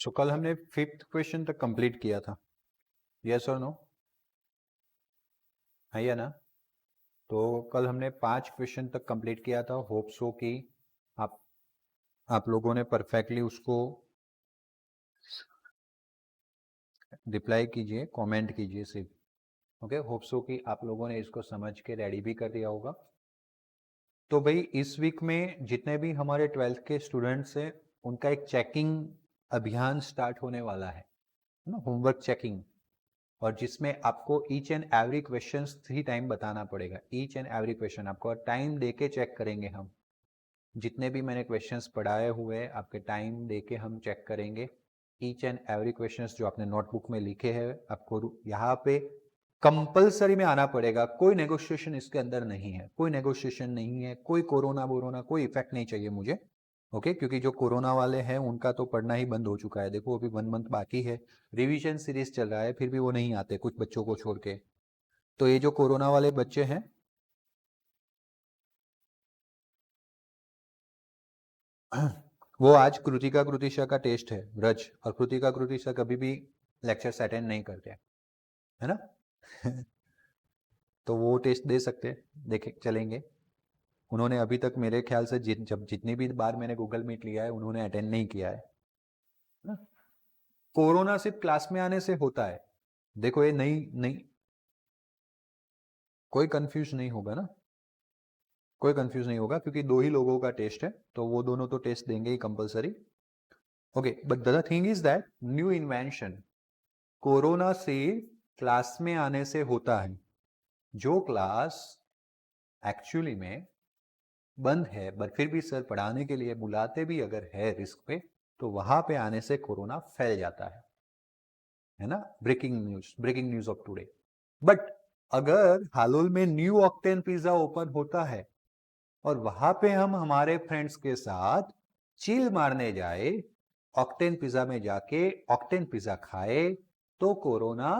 सो कल हमने 5th question तक कंप्लीट किया था, यस और नो? है या ना? तो कल हमने 5 क्वेश्चन तक कंप्लीट किया था। होप सो कि आप लोगों ने परफेक्टली उसको रिप्लाई कीजिए, कमेंट कीजिए सिर्फ। ओके, होप सो कि आप लोगों ने इसको समझ के रेडी भी कर दिया होगा। तो भाई इस वीक में जितने भी हमारे 12th के स्टूडेंट्स हैं उनका एक चेकिंग अभियान स्टार्ट होने वाला है ना, होमवर्क चेकिंग। और जिसमें आपको each and every question 3 time बताना पड़ेगा। ईच एंड एवरी क्वेश्चन आपको टाइम देके चेक करेंगे हम। जितने भी मैंने क्वेश्चंस पढ़ाए हुए आपके टाइम देके हम चेक करेंगे। ईच एंड एवरी क्वेश्चंस जो आपने नोटबुक में लिखे हैं आपको यहाँ पे कंपलसरी में आना पड़ेगा। कोई नेगोशिएशन इसके अंदर नहीं है, कोई नेगोशिएशन नहीं है, कोई कोरोना बोरोना कोई इफेक्ट नहीं चाहिए मुझे। ओके, क्योंकि जो कोरोना वाले हैं उनका तो पढ़ना ही बंद हो चुका है। देखो अभी 1 मंथ बाकी है, रिवीजन सीरीज चल रहा है, फिर भी वो नहीं आते कुछ बच्चों को छोड़ के। तो ये जो कोरोना वाले बच्चे हैं वो आज कृतिका कृतिशा का टेस्ट है ब्रज, और कृतिका कृतिशा कभी भी लेक्चर्स अटेंड नहीं करते, है ना? तो वो टेस्ट दे सकते हैं, देखे चलेंगे। उन्होंने अभी तक मेरे ख्याल से जितनी भी बार मैंने गूगल मीट लिया है उन्होंने अटेंड नहीं किया है ना? कोरोना सिर्फ क्लास में आने से होता है। देखो ये नई नई, कोई कंफ्यूज नहीं होगा ना, कोई कंफ्यूज नहीं होगा, क्योंकि 2 ही लोगों का टेस्ट है तो वो दोनों तो टेस्ट देंगे ही compulsory. Okay, but the thing is that new invention corona से क्लास में आने से होता है। जो क्लास एक्चुअली में बंद है बट फिर भी सर पढ़ाने के लिए बुलाते भी अगर है रिस्क पे, तो वहां पे आने से कोरोना फैल जाता है ना? Breaking news of today. But अगर हालोल में न्यू ऑक्टेन पिज्जा ओपन होता है और वहां पे हम हमारे फ्रेंड्स के साथ चिल मारने जाए, ऑक्टेन पिज्जा में जाके ऑक्टेन पिज्जा खाए, तो कोरोना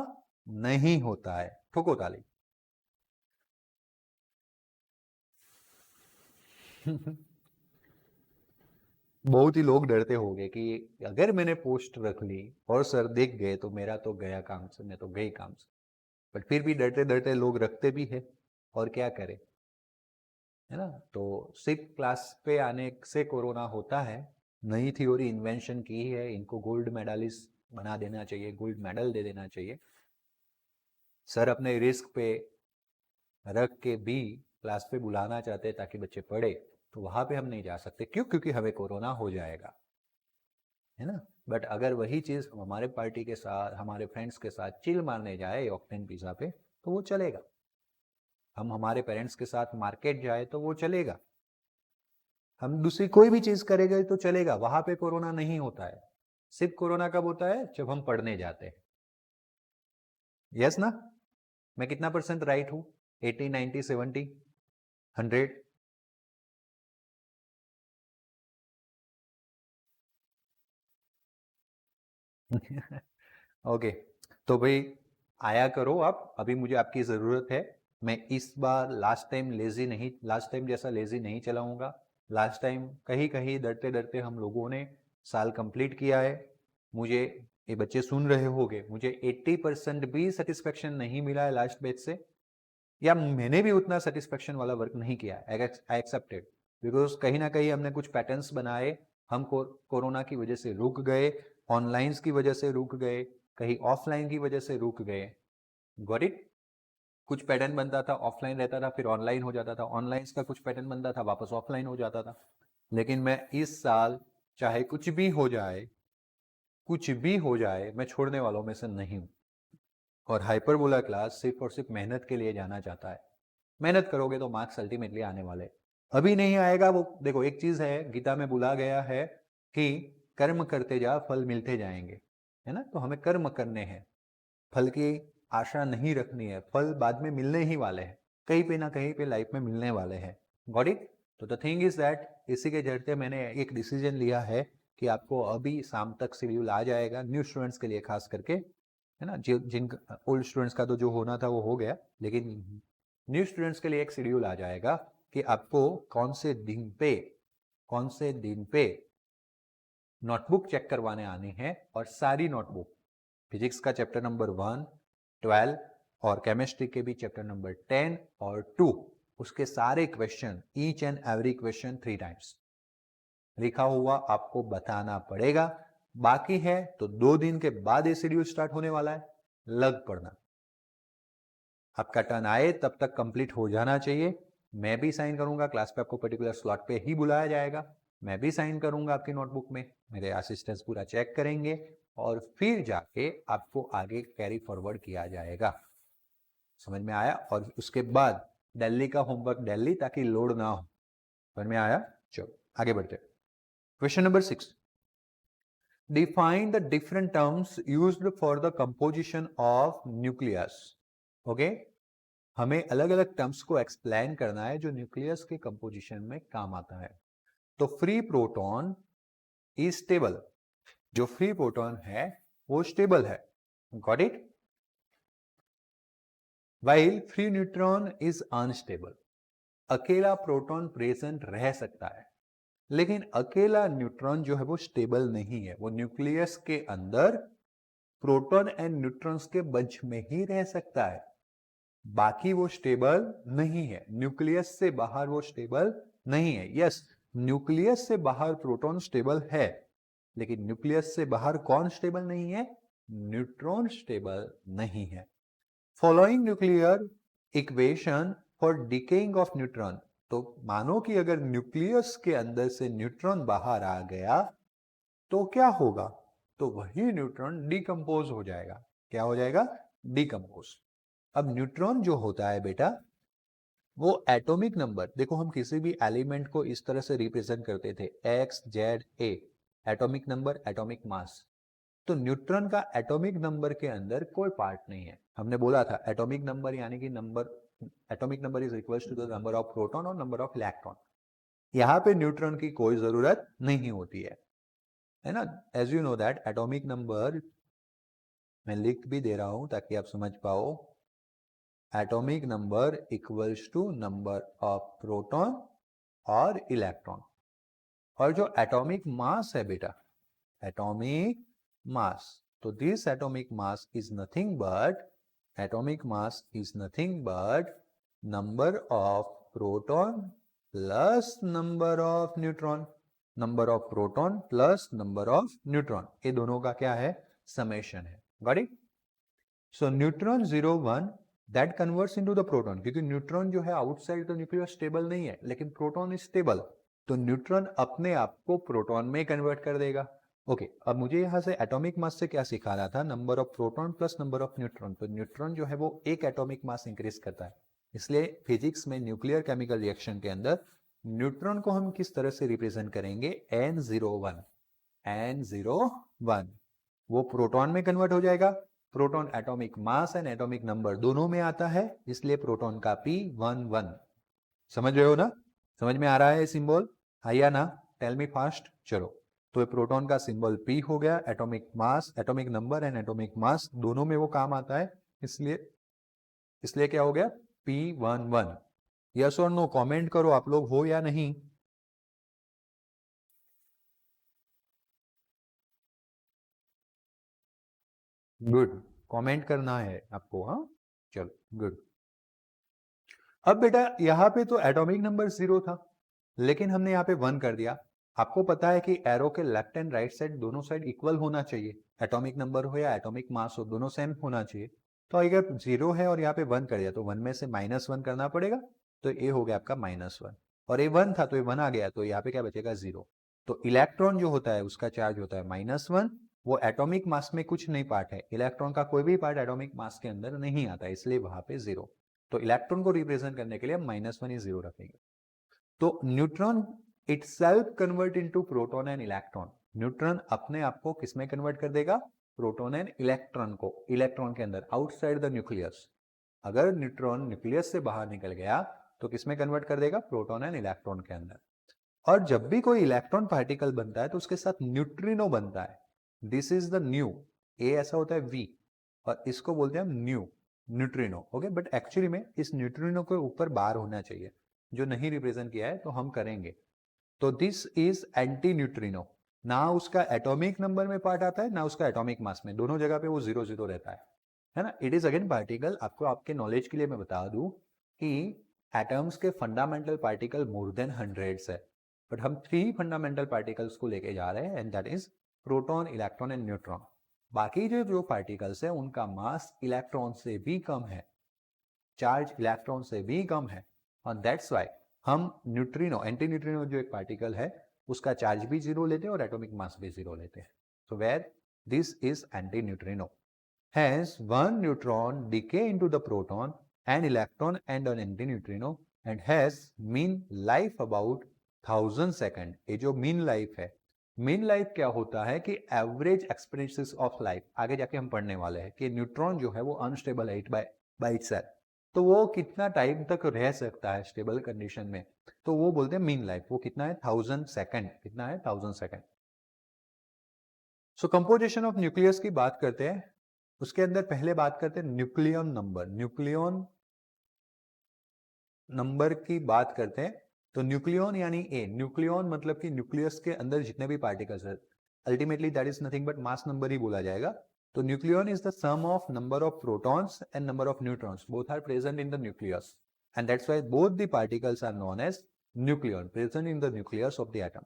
नहीं होता है। ठोको ताली। बहुत ही लोग डरते होंगे कि अगर मैंने पोस्ट रख ली और सर देख गए तो मेरा तो गया काम से, मैं तो गई काम से। बट फिर भी डरते डरते लोग रखते भी है, और क्या करें, है ना? तो सिर्फ क्लास पे आने से कोरोना होता है। नई थ्योरी इन्वेंशन की है, इनको गोल्ड मेडलिस्ट बना देना चाहिए, गोल्ड मेडल दे देना चाहिए। सर अपने रिस्क पे रख के भी क्लास पे बुलाना चाहते हैं ताकि बच्चे पढ़े, तो वहां पे हम नहीं जा सकते। क्यों? क्योंकि हमें कोरोना हो जाएगा, है ना? बट अगर वही चीज हमारे पार्टी के साथ, हमारे फ्रेंड्स के साथ चिल मारने जाए ऑक्टेन पिज्जा पे, तो वो चलेगा। हम हमारे पेरेंट्स के साथ मार्केट जाए तो वो चलेगा। हम दूसरी कोई भी चीज करेंगे तो चलेगा, वहां पे कोरोना नहीं होता है। सिर्फ कोरोना कब होता है? जब हम पढ़ने जाते हैं। यस ना? मैं कितना परसेंट राइट हूं? 80, 90, 70, 100? ओके, तो भाई आया करो आप, अभी मुझे आपकी ज़रूरत है। मैं इस बार लास्ट टाइम जैसा लेजी नहीं चलाऊंगा। लास्ट टाइम कहीं कहीं डरते डरते हम लोगों ने साल कंप्लीट किया है। मुझे, ये बच्चे सुन रहे होंगे, मुझे 80% भी सेटिस्फेक्शन नहीं मिला है लास्ट बैच से, या मैंने भी उतना सेटिस्फेक्शन वाला वर्क नहीं किया। आई एक्सेप्टेड, बिकॉज कहीं ना कहीं हमने कुछ पैटर्न्स बनाए, हम कोरोना की वजह से रुक गए, ऑनलाइन की वजह से रुक गए, कहीं ऑफलाइन की वजह से रुक गए। Got it? कुछ पैटर्न बनता था, ऑफलाइन रहता था, फिर ऑनलाइन हो जाता था, ऑनलाइन का कुछ पैटर्न बनता था, वापस ऑफलाइन हो जाता था। लेकिन मैं इस साल चाहे कुछ भी हो जाए, कुछ भी हो जाए, मैं छोड़ने वालों में से नहीं हूं। और हाइपरबोला क्लास सिर्फ और सिर्फ मेहनत के लिए जाना चाहता है। मेहनत करोगे तो मार्क्स अल्टीमेटली आने वाले। अभी नहीं आएगा वो, देखो एक चीज है, गीता में बोला गया है कि कर्म करते जा फल मिलते जाएंगे, है ना? तो हमें कर्म करने हैं, फल की आशा नहीं रखनी है। फल बाद में मिलने ही वाले हैं, कहीं पे ना कहीं पे लाइफ में मिलने वाले हैं। Got it? तो द थिंग इज दैट इसी के चलते मैंने एक डिसीजन लिया है कि आपको अभी शाम तक शेड्यूल आ जाएगा, न्यू स्टूडेंट्स के लिए खास करके, है ना? जिन ओल्ड स्टूडेंट्स का तो जो होना था वो हो गया, लेकिन न्यू स्टूडेंट्स के लिए एक शेड्यूल आ जाएगा कि आपको कौन से दिन पे नोटबुक चेक करवाने आनी है और सारी नोटबुक, फिजिक्स का चैप्टर नंबर 1, 12 और केमिस्ट्री के भी चैप्टर नंबर 10 और 2, उसके सारे question, each and every question 3 times लिखा हुआ आपको बताना पड़ेगा। बाकी है तो 2 दिन के बाद ये शेड्यूल स्टार्ट होने वाला है, लग पड़ना। आपका टर्न आए तब तक कंप्लीट हो जाना चाहिए। मैं भी साइन करूंगा, क्लास पे आपको पर्टिकुलर स्लॉट पे ही बुलाया जाएगा, मैं भी साइन करूंगा आपकी नोटबुक में, मेरे असिस्टेंट्स पूरा चेक करेंगे और फिर जाके आपको आगे कैरी फॉरवर्ड किया जाएगा। समझ में आया? और उसके बाद दिल्ली का होमवर्क दिल्ली, ताकि लोड ना हो। समझ में आया? चलो आगे बढ़ते हैं। Question number 6, define the different terms used for the composition of nucleus. Okay, हमें अलग अलग टर्म्स को एक्सप्लेन करना है जो न्यूक्लियस के कंपोजिशन में काम आता है। तो फ्री प्रोटॉन इज स्टेबल, जो फ्री प्रोटॉन है वो स्टेबल है, got it? While free neutron is unstable, अकेला प्रोटॉन प्रेजेंट रह सकता है लेकिन अकेला न्यूट्रॉन जो है वो स्टेबल नहीं है, वो न्यूक्लियस के अंदर प्रोटॉन एंड न्यूट्रॉन्स के बंच में ही रह सकता है, बाकी वो स्टेबल नहीं है। न्यूक्लियस से बाहर वो स्टेबल नहीं है। यस, न्यूक्लियस से बाहर प्रोटॉन स्टेबल है, लेकिन न्यूक्लियस से बाहर कौन स्टेबल नहीं है? न्यूट्रॉन स्टेबल नहीं है। Following nuclear equation for decaying of neutron, तो मानो कि अगर न्यूक्लियस के अंदर से न्यूट्रॉन बाहर आ गया तो क्या होगा? तो वही न्यूट्रॉन डिकम्पोज हो जाएगा। क्या हो जाएगा? डिकम्पोज। अब न्यूट्रॉन जो होता है बेटा, वो एटॉमिक नंबर, देखो हम किसी भी एलिमेंट को इस तरह से रिप्रेजेंट करते थे, x Z A, atomic number, atomic mass. तो न्यूट्रॉन का एटॉमिक नंबर के अंदर कोई पार्ट नहीं है। हमने बोला था एटॉमिक नंबर यानी कि number, atomic number is equal to the number of proton और नंबर ऑफ इलेक्ट्रॉन। यहां पे न्यूट्रॉन की कोई जरूरत नहीं होती है ना? As you know that atomic number, मैं लिख भी दे रहा हूं ताकि आप समझ पाओ, atomic number equals to number of proton और इलेक्ट्रॉन। और जो एटॉमिक मास है बेटा, एटॉमिक मास, तो this atomic mass is nothing but, atomic mass is nothing but number of proton plus number of neutron, number of proton plus number of neutron, ये दोनों का क्या है? समेशन है। Got it? So neutron 0 1 that converts into the proton, क्योंकि neutron जो है outside the nucleus stable नहीं है, लेकिन प्रोटॉन इज स्टेबल, तो न्यूट्रॉन अपने आप को प्रोटॉन में कन्वर्ट कर देगा। ओके, अब मुझे यहां से एटॉमिक मास से क्या सिखा रहा था? Number of proton plus number of neutron. तो न्यूट्रॉन जो है वो एक एटॉमिक मास इंक्रीज करता है, इसलिए फिजिक्स में न्यूक्लियर केमिकल रिएक्शन के अंदर न्यूट्रॉन को हम किस तरह से रिप्रेजेंट करेंगे? N01, N01, वो प्रोटॉन में कन्वर्ट हो जाएगा। Proton atomic mass and atomic number दोनों में आता है, इसलिए प्रोटॉन का P11। समझ रहे हो ना? समझ में आ रहा है सिंबल? आया ना? Tell me fast. चलो, तो प्रोटॉन का सिंबल P हो गया, atomic mass, atomic number and atomic mass दोनों में वो काम आता है, इसलिए इसलिए क्या हो गया? P11। यस और नो कमेंट करो आप लोग, हो या नहीं? गुड, कमेंट करना है आपको। हाँ चलो, गुड। अब बेटा यहां पे तो एटॉमिक नंबर 0 था, लेकिन हमने यहाँ पे 1 कर दिया। आपको पता है कि एरो के लेफ्ट एंड राइट साइड दोनों साइड इक्वल होना चाहिए, एटॉमिक नंबर हो या एटॉमिक मास हो, दोनों सेम होना चाहिए। तो अगर 0 है और यहाँ पे 1 कर दिया तो 1 में से -1 करना पड़ेगा, तो ये हो गया आपका -1, और ये 1 था तो ये 1 आ गया, तो यहाँ पे क्या बचेगा? 0। तो इलेक्ट्रॉन जो होता है उसका चार्ज होता है -1, वो एटॉमिक मास में कुछ नहीं पार्ट है, इलेक्ट्रॉन का कोई भी पार्ट एटॉमिक मास के अंदर नहीं आता, इसलिए वहां पे 0। तो इलेक्ट्रॉन को रिप्रेजेंट करने के लिए हम -1 या 0 रखेंगे। तो neutron itself convert into proton and electron, neutron अपने आप को किसमें कन्वर्ट कर देगा? प्रोटॉन एंड इलेक्ट्रॉन को, इलेक्ट्रॉन के अंदर, आउटसाइड द न्यूक्लियस। अगर न्यूट्रॉन न्यूक्लियस से बाहर निकल गया तो किसमें कन्वर्ट कर देगा? प्रोटॉन एंड इलेक्ट्रॉन के अंदर। और जब भी कोई इलेक्ट्रॉन पार्टिकल बनता है तो उसके साथ न्यूट्रिनो बनता है, दिस इज द न्यू, ए ऐसा होता है V, और इसको बोलते हैं हम new, neutrino. Okay, but actually में इस न्यूट्रिनो के ऊपर बार होना चाहिए, जो नहीं रिप्रेजेंट किया है तो हम करेंगे। तो दिस इज एंटी न्यूट्रिनो, ना उसका एटॉमिक नंबर में पार्ट आता है ना उसका एटॉमिक मास में, दोनों जगह पे वो 0 0 रहता है ना। It is again particle. आपको आपके नॉलेज के लिए मैं बता दूं कि एटम्स के fundamental particle more than hundreds है, बट हम 3 फंडामेंटल पार्टिकल्स को लेके जा रहे हैं, and that is proton, electron and neutron. बाकी जो पार्टिकल्स है उनका मास इलेक्ट्रॉन से भी कम है, चार्ज इलेक्ट्रॉन से भी कम है, और दैट्स वाई हम न्यूट्रिनो, एंटी न्यूट्रिनो जो एक पार्टिकल है उसका चार्ज भी 0 लेते हैं और एटॉमिक मास भी 0 लेते हैं। So where this is anti neutrino. Hence, one neutron decay into the proton, an electron and an antineutrino and has mean life about 1000 second. ये जो मीन लाइफ है, मीन लाइफ क्या होता है कि एवरेज एक्सपीरियंसेस ऑफ लाइफ, आगे जाके हम पढ़ने वाले हैं कि न्यूट्रॉन जो है वो अनस्टेबल है बाय इटसेल्फ, तो वो कितना टाइम तक रह सकता है स्टेबल कंडीशन में, तो वो बोलते हैं मीन लाइफ। वो कितना है? 1000 सेकेंड। कितना है? 1000 second. So composition of nucleus की बात करते हैं। उसके अंदर पहले बात करते हैं न्यूक्लियन नंबर। न्यूक्लियन नंबर की बात करते हैं तो न्यूक्लियन यानी ए, न्यूक्लियन मतलब कि न्यूक्लियस के अंदर जितने भी पार्टिकल्स है, ultimately that is nothing but mass number ही बोला जाएगा। तो nucleon is the sum of number of protons and number of neutrons, both are present in the nucleus, and that's why both the particles are known as nucleon, present in the nucleus of the atom.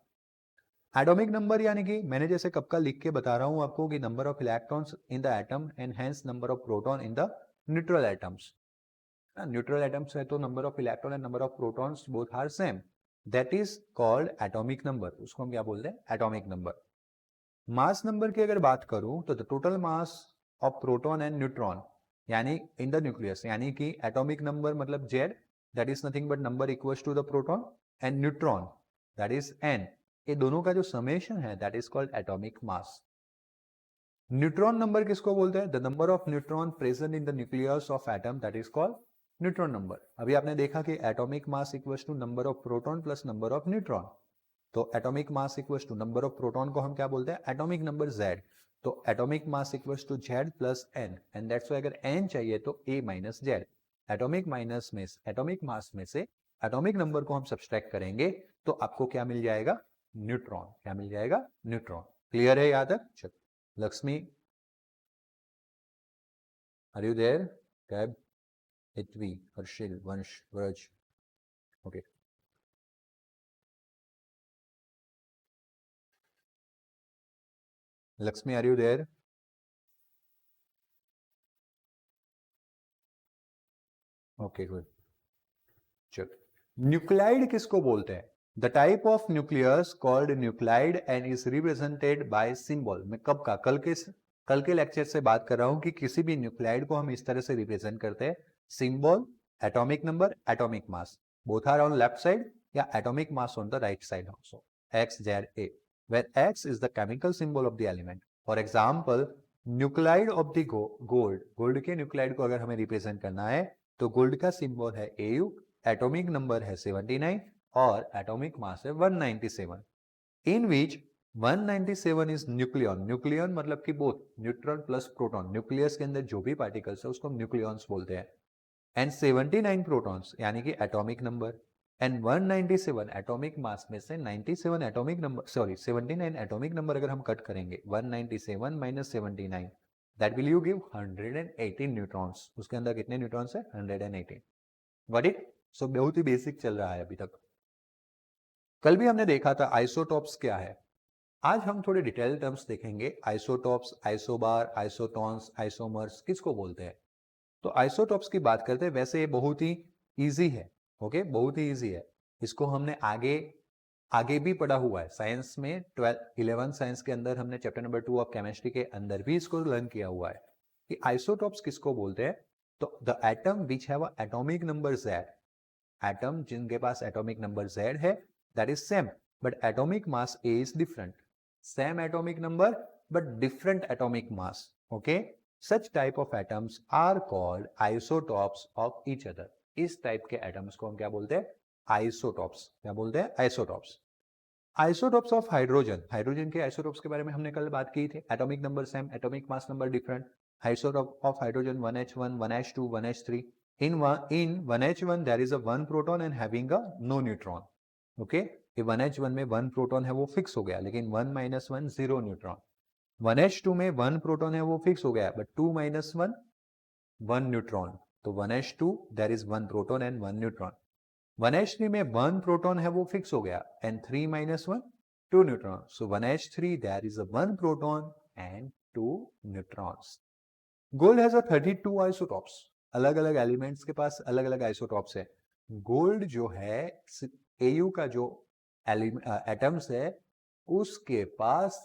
Atomic number यानी कि मैंने जैसे कब का लिख के बता रहा हूं आपको कि number of electrons in the atom and hence number of proton in the neutral atoms. Neutral atoms है तो number of electron and number of protons both are same, that is called atomic number. उसको हम क्या बोलते हैं? Atomic number. Mass number की अगर बात करूं तो the total mass of proton and neutron यानी इन द न्यूक्लियस, यानी कि एटॉमिक नंबर मतलब Z, that is nothing but number equals to the proton, and neutron that is N, ये दोनों का जो समेशन है that is called atomic mass. Neutron number किसको बोलते हैं? The number of neutron present in the nucleus of atom that is called neutron number. अभी आपने देखा कि atomic mass equals to number of proton plus number of neutron, तो atomic mass equals to number of proton को हम क्या बोलते हैं? Atomic number Z। तो atomic mass equals to Z plus N, and that's why अगर N चाहिए तो A minus Z। Atomic minus में एटॉमिक मास में से एटॉमिक नंबर को हम सब्सट्रैक्ट करेंगे तो आपको क्या मिल जाएगा? न्यूट्रॉन। क्या मिल जाएगा? न्यूट्रॉन। क्लियर है यहाँ तक? चलो लक्ष्मी, आर यू देयर? कैब, Hitvi, Harshil, Vansh, Vraj, okay. Lakshmi, are you there? Okay good. चलो, न्यूक्लाइड किसको बोलते हैं? The type of nucleus called nuclide and is represented by symbol. मैं कब का कल के लेक्चर से बात कर रहा हूं कि किसी भी न्यूक्लाइड को हम इस तरह से रिप्रेजेंट करते हैं, symbol, atomic number, atomic mass, both are on left side, या atomic mass on the right side also, x z a, where x is the chemical symbol of the element. For example, nuclide of the gold के nuclide को अगर हमें represent करना है तो gold का symbol है Au, एटॉमिक नंबर है 79 और एटॉमिक मास है 197, इन विच 197 इज न्यूक्लियन। न्यूक्लियन मतलब कि both neutron plus proton, nucleus के अंदर जो भी पार्टिकल्स है उसको हम न्यूक्लियंस बोलते हैं, एंड 79 प्रोटॉन्स यानी कि atomic number, and 197 atomic mass में से 97 atomic number, sorry 79 atomic number अगर हम कट करेंगे 197 minus 79, that will you give 118 neutrons. उसके अंदर कितने न्यूट्रॉन्स है? 118। Got it? सो बहुत ही बेसिक चल रहा है अभी तक। कल भी हमने देखा था आइसोटॉप्स क्या है। आज हम थोड़े डिटेल टर्म्स देखेंगे। आइसोटॉप्स, आइसोबार, आइसोटॉन्स, आइसोमर्स किसको बोलते हैं? तो आइसोटॉप्स की बात करते हैं। वैसे ये बहुत ही इजी है, ओके, बहुत ही इजी है। इसको हमने आगे आगे भी पढ़ा हुआ है साइंस में, 11 साइंस के अंदर हमने चैप्टर नंबर 2 ऑफ केमिस्ट्री के अंदर भी इसको लर्न किया हुआ है कि आइसोटॉप्स किसको बोलते हैं। तो the atom which have atomic number Z, atom जिनके पास एटॉमिक नंबर Z है, that is same but atomic mass A is different. Same atomic number but different atomic mass, okay. Such type of atoms are called isotopes of each other. इस type के atoms को हम क्या बोलते हैं? Isotopes. क्या बोलते हैं? Isotopes. Isotopes of hydrogen, hydrogen के आइसोटॉप्स के बारे में हमने कल बात की थी। Atomic number same, atomic mass number different. Isotope of hydrogen 1h1, 1h2, 1h3। In 1H1 there is a one proton and having a no neutron, okay. कि 1H1 में 1 प्रोटॉन है वो फिक्स हो गया, लेकिन 1 - 1 0 न्यूट्रॉन। 1H2 में 1 proton है वो फिक्स हो गया, बट 2 - 1 1 न्यूट्रॉन। तो 1H2 there is 1 proton and 1 neutron. 1H3 में 1 प्रोटॉन है वो फिक्स हो गया, and 3 - 1 2 neutron. So 1H3 there is 1 proton and 2 neutrons. Gold has 32 isotopes. अलग अलग एलिमेंट्स के पास अलग अलग आइसोटॉप्स है। गोल्ड जो है Au का जो एटम्स है उसके पास,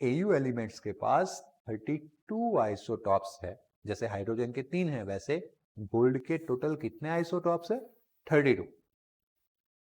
Au एलिमेंट्स के पास 32 आइसोटॉप्स है। जैसे हाइड्रोजन के 3 है, वैसे गोल्ड के टोटल कितने आइसोटॉप्स है? 32,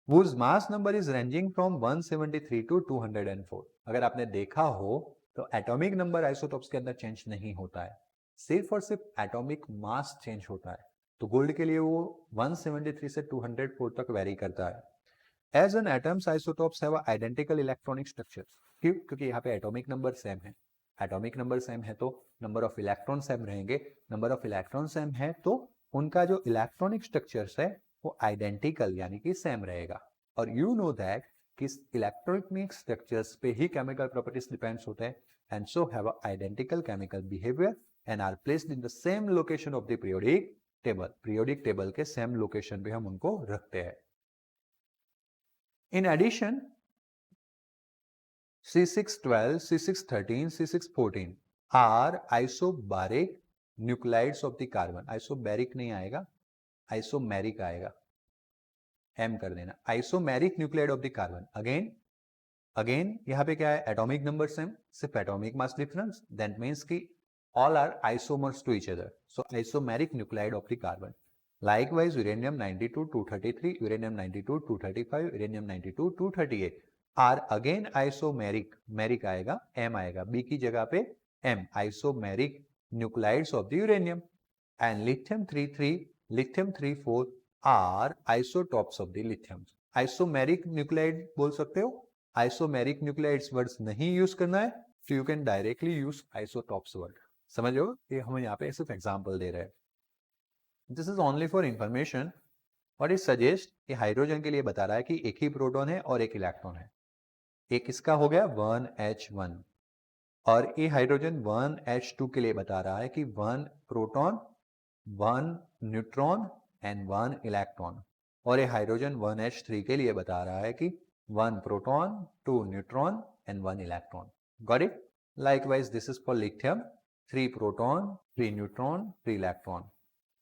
whose mass number is ranging from 173 to 204। अगर आपने देखा हो तो एटॉमिक नंबर आइसोटॉप्स के अंदर चेंज नहीं होता है, सिर्फ और सिर्फ एटॉमिक मास चेंज होता है। तो गोल्ड के लिए वो 173 से 204 तक वेरी करता है। As an atoms isotopes have identical electronic structure. क्यों? क्योंकि यहाँ पे एटॉमिक नंबर सेम है। एटॉमिक नंबर सेम है तो नंबर ऑफ इलेक्ट्रॉन सेम रहेंगे। नंबर ऑफ इलेक्ट्रॉन सेम है तो उनका जो इलेक्ट्रॉनिक स्ट्रक्चर्स है वो आइडेंटिकल यानी कि सेम रहेगा। और यू नो दैट कि इलेक्ट्रॉनिक स्ट्रक्चर्स पे ही केमिकल प्रॉपर्टीज डिपेंड्स होते हैं, and so have identical chemical behaviour and are placed in the same location of the periodic table. Periodic table के सेम लोकेशन पे हम उनको रखते हैं। In addition, C612, C613, C614 are isobaric nuclides of the carbon। isobaric नहीं आएगा, isomeric आएगा, M कर देना। isomeric nuclide of the carbon। Again यहाँ पे क्या है? एटॉमिक नंबर सेम, सिर्फ atomic mass difference, that means कि all are isomers to each other, so isomeric nuclide of the carbon। Likewise, uranium 92 233, uranium 92 235, uranium 92 238 are again isomeric। मेरिक आएगा, M आएगा, B की जगह पे M, isomeric nuclides of the uranium। And lithium 33, lithium 34 are isotopes of the lithium। isomeric nuclide बोल सकते हो, isomeric nuclides words नहीं use करना है, so you can directly use isotopes word. समझ लो कि हम यहाँ पे सिर्फ एग्जाम्पल दे रहे हैं। This is only for information. और इट सजेस्ट कि हाइड्रोजन के लिए बता रहा है कि एक ही प्रोटॉन है और एक इलेक्ट्रॉन है। एक इसका हो गया 1H1, और ये हाइड्रोजन 1H2 के लिए बता रहा है कि 1 प्रोटॉन 1 न्यूट्रॉन एंड 1 इलेक्ट्रॉन। और ये हाइड्रोजन 1H3 के लिए बता रहा है कि 1 proton 2 neutron and 1 electron. Got it? Likewise, this is for lithium, 3 proton, 3 neutron, 3 electron,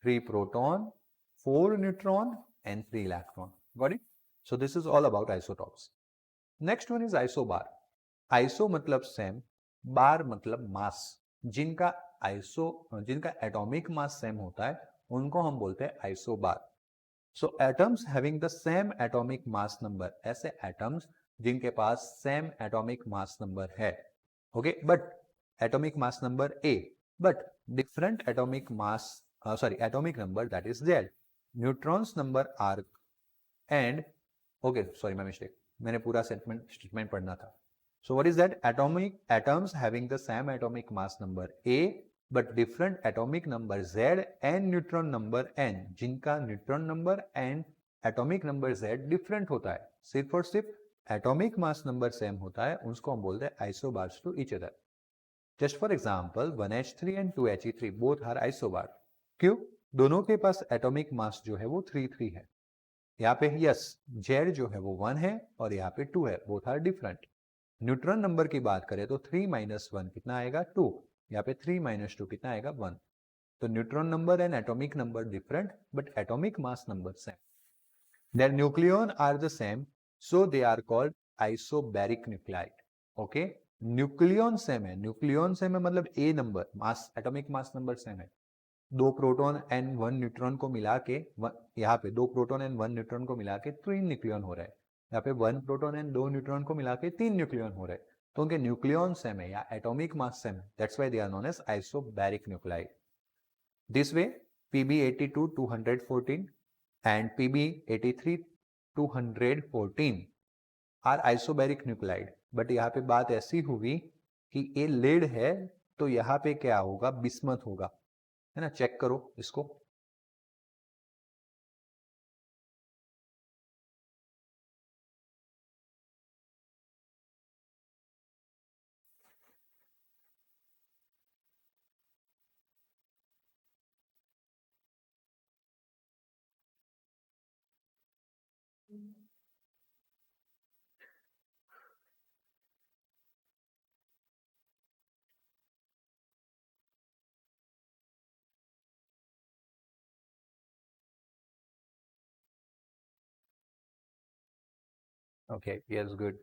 3 proton, 4 neutron and 3 electron. Got it? So this is all about isotopes. Next one is isobar। iso मतलब same, बार मतलब मास। जिनका atomic mass same होता है उनको हम बोलते हैं isobar. So atoms having the same atomic mass number, ऐसे एटम्स जिनके पास सेम एटॉमिक मास नंबर है, okay, but atomic mass number A, but different atomic mass, atomic number, that is Z। neutrons number are and okay, sorry, my mistake, मैंने पूरा statement पढ़ना था। so what is that? atoms having the same atomic mass number A but different atomic number Z and neutron number N, जिनका neutron number and atomic number Z different होता है, सिर्फ और सिर्फ एटॉमिक मास नंबर सेम होता है, उसको हम बोलते हैं isobars to each other. Just for example 1H3 and 2He3 both are isobar. क्यों? दोनों के पास एटॉमिक मास जो है वो 3 है। यहाँ पे यस, जेड जो है वो 1 है और यहाँ पे 2 है, both are different. Neutron number की बात करें तो 3 - 1 कितना आएगा? 2। यहाँ पे 3 - 2 कितना आएगा? 1। तो neutron number and atomic number different but atomic mass number same. Their nucleon are the same, so they are called isobaric nuclide। Okay, nucleon same है, nucleon सेम है मतलब A number, mass, atomic mass number same है। 2 proton and 1 neutron को मिला के, यहाँ पे 2 proton and 1 neutron को मिला के 3 न्यूक्लियन हो रहा है। यहाँ पे 1 प्रोटॉन एंड 2 न्यूट्रॉन को मिला के 3 न्यूक्लियन हो रहा है। तो उनके न्यूक्लियन सेम है या एटॉमिक मास सेम है, that's why they are known as isobaric nuclide. This way Pb82 214 and Pb83 214 are isobaric nuclide. But यहाँ पे बात ऐसी हुई कि ये लेड है तो यहाँ पे क्या होगा? बिस्मथ होगा, है ना? चेक करो इसको। Okay, yes, good.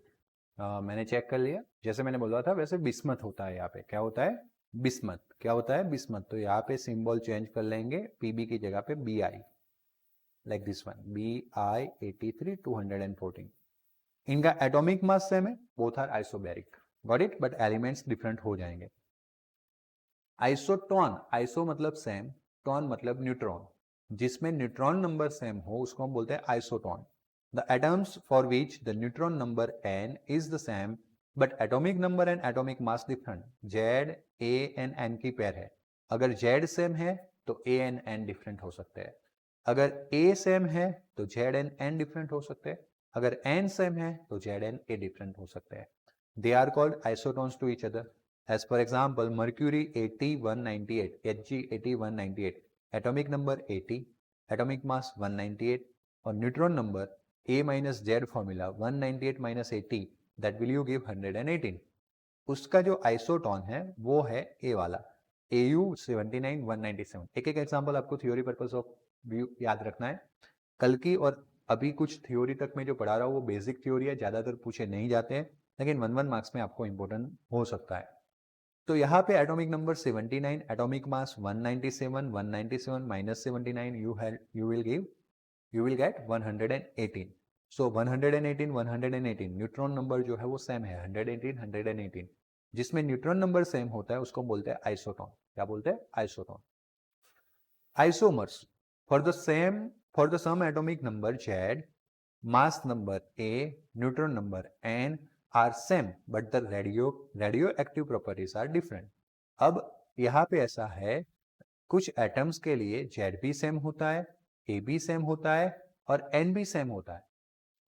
मैंने चेक कर लिया, जैसे मैंने बोला था वैसे बिस्मथ होता है यहाँ पे। क्या होता है? बिस्मथ। क्या होता है? बिस्मथ। तो यहाँ पे सिंबल चेंज कर लेंगे, पीबी की जगह पे B I, like this one, BI 83 214। इनका एटॉमिक मास सेम है, both are isobaric, got it, but elements different हो जाएंगे। आइसोटोन, आइसो मतलब सेम, टोन मतलब न्यूट्रॉन, जिसमें न्यूट्रॉन नंबर सेम हो उसको हम बोलते हैं isotone. The atoms for which the neutron number n is the same but atomic number and atomic mass different. Z, A and N की pair है, अगर Z सेम है तो A एंड N डिफरेंट हो सकते हैं। अगर A सेम है तो Z एंड N डिफरेंट हो सकते हैं। अगर N सेम है तो Z एंड A डिफरेंट हो सकते हैं। They are called isotones to each other. As per example, mercury 8198, Hg 8198, atomic number 80, atomic mass 198, और neutron number A minus Z formula 198 minus 80, that will you give 118. उसका जो isotone है वो है A वाला, AU 79197। एक एक एग्जाम्पल आपको थ्योरी पर्पस ऑफ व्यू याद रखना है। कल की और अभी कुछ थ्योरी तक में जो पढ़ा रहा हूँ वो बेसिक थ्योरी है, ज्यादातर पूछे नहीं जाते हैं, लेकिन 1 मार्क्स में आपको इंपॉर्टेंट हो सकता है। तो यहाँ पे atomic number 79, atomic mass 197, 197 minus 79, you will get 118। So 118, 118, neutron number जो है वो सेम है, 118, 118। जिसमें न्यूट्रॉन नंबर सेम होता है उसको बोलते हैं आइसोटोन। क्या बोलते हैं? Isotone. Isomers, for the same atomic number Z, mass number A, neutron number N are same but the radioactive properties are different। अब यहाँ पे ऐसा है, कुछ एटम्स के लिए Z भी सेम होता है, A भी सेम होता है और N भी सेम होता है,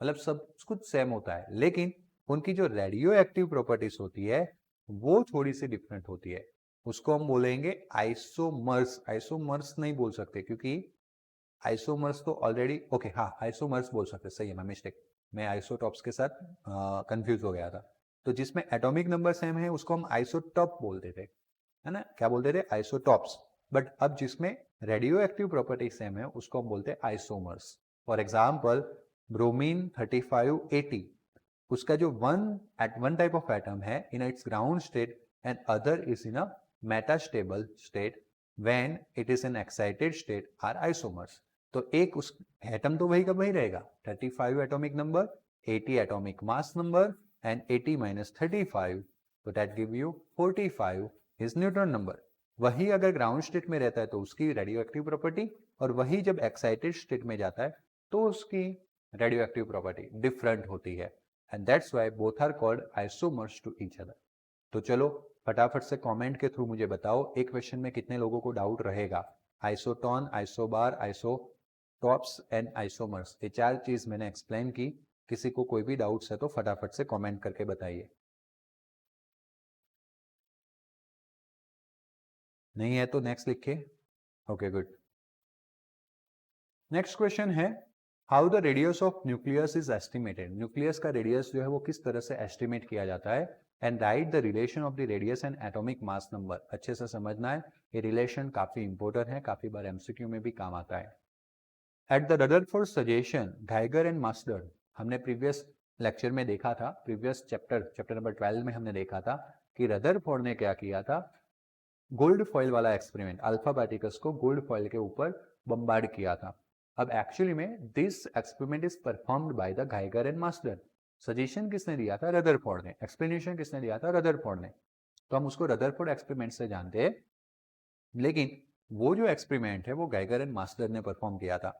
मतलब सब कुछ सेम होता है, लेकिन उनकी जो रेडियो एक्टिव प्रॉपर्टीज होती है वो थोड़ी सी डिफरेंट होती है। उसको हम बोलेंगे आइसोमर्स। आइसोमर्स नहीं बोल सकते क्योंकि आइसोमर्स तो ऑलरेडी, ओके हाँ आइसोमर्स बोल सकते, सही है, मैं मिस्टेक, मैं आइसोटॉप्स के साथ कंफ्यूज हो गया था। तो जिसमें एटॉमिक नंबर सेम है उसको हम आइसोटॉप बोलते थे, है ना, क्या बोलते थे? आइसोटॉप्स। बट अब जिसमें रेडियो एक्टिव प्रॉपर्टी सेम है उसको हम बोलते हैं आइसोमर्स। फॉर एग्जाम्पल ब्रोमीन 3580, उसका जो वन टाइप ऑफ एटम है in its ground state and other is in a metastable state when it is in excited state are isomers. तो एक उस एटम तो वही का वही रहेगा, 35 atomic number, 80 atomic mass number and 80 minus 35, तो that give you 45 is neutron number. वही अगर ग्राउंड स्टेट में रहता है तो उसकी रेडियो एक्टिव प्रॉपर्टी, और वही जब एक्साइटेड स्टेट में जाता है तो उसकी रेडियो एक्टिव प्रॉपर्टी डिफरेंट होती है, and that's why both are called isomers to each other. तो चलो फटाफट से कमेंट के थ्रू मुझे बताओ एक क्वेश्चन में कितने लोगों को डाउट रहेगा। Isotone, isobar, isotopes and isomers, ये चार चीज मैंने एक्सप्लेन की। किसी को कोई भी डाउट्स है तो फटाफट से कमेंट करके बताइए। नहीं है तो नेक्स्ट लिखिए। Okay, good. नेक्स्ट क्वेश्चन है, how the radius of nucleus is estimated. Nucleus का रेडियस जो है वो किस तरह से एस्टिमेट किया जाता है, and right the relation of the radius and atomic mass number. अच्छे से समझना है, ये रिलेशन काफी इंपॉर्टेंट है, काफी बार एमसीक्यू में भी काम आता है। At the Rutherford suggestion, Geiger and master, हमने प्रीवियस लेक्चर में देखा था, प्रीवियस चैप्टर नंबर 12 में हमने देखा था कि रदरफोर्ड ने क्या किया था, गोल्ड फॉइल वाला एक्सपेरिमेंट, अल्फा पार्टिकल्स को गोल्ड फॉइल के ऊपर बम्बार्ड किया था। अब एक्चुअली में this experiment is performed by the Geiger and master. Suggestion किसने दिया था? रदरफोर्ड ने। एक्सप्लेनेशन किसने दिया था? रदरफोर्ड ने। तो हम उसको रदरफोर्ड एक्सपेरिमेंट से जानते हैं, लेकिन वो जो एक्सपेरिमेंट है वो गाइगर एंड मास्टर ने परफॉर्म किया था।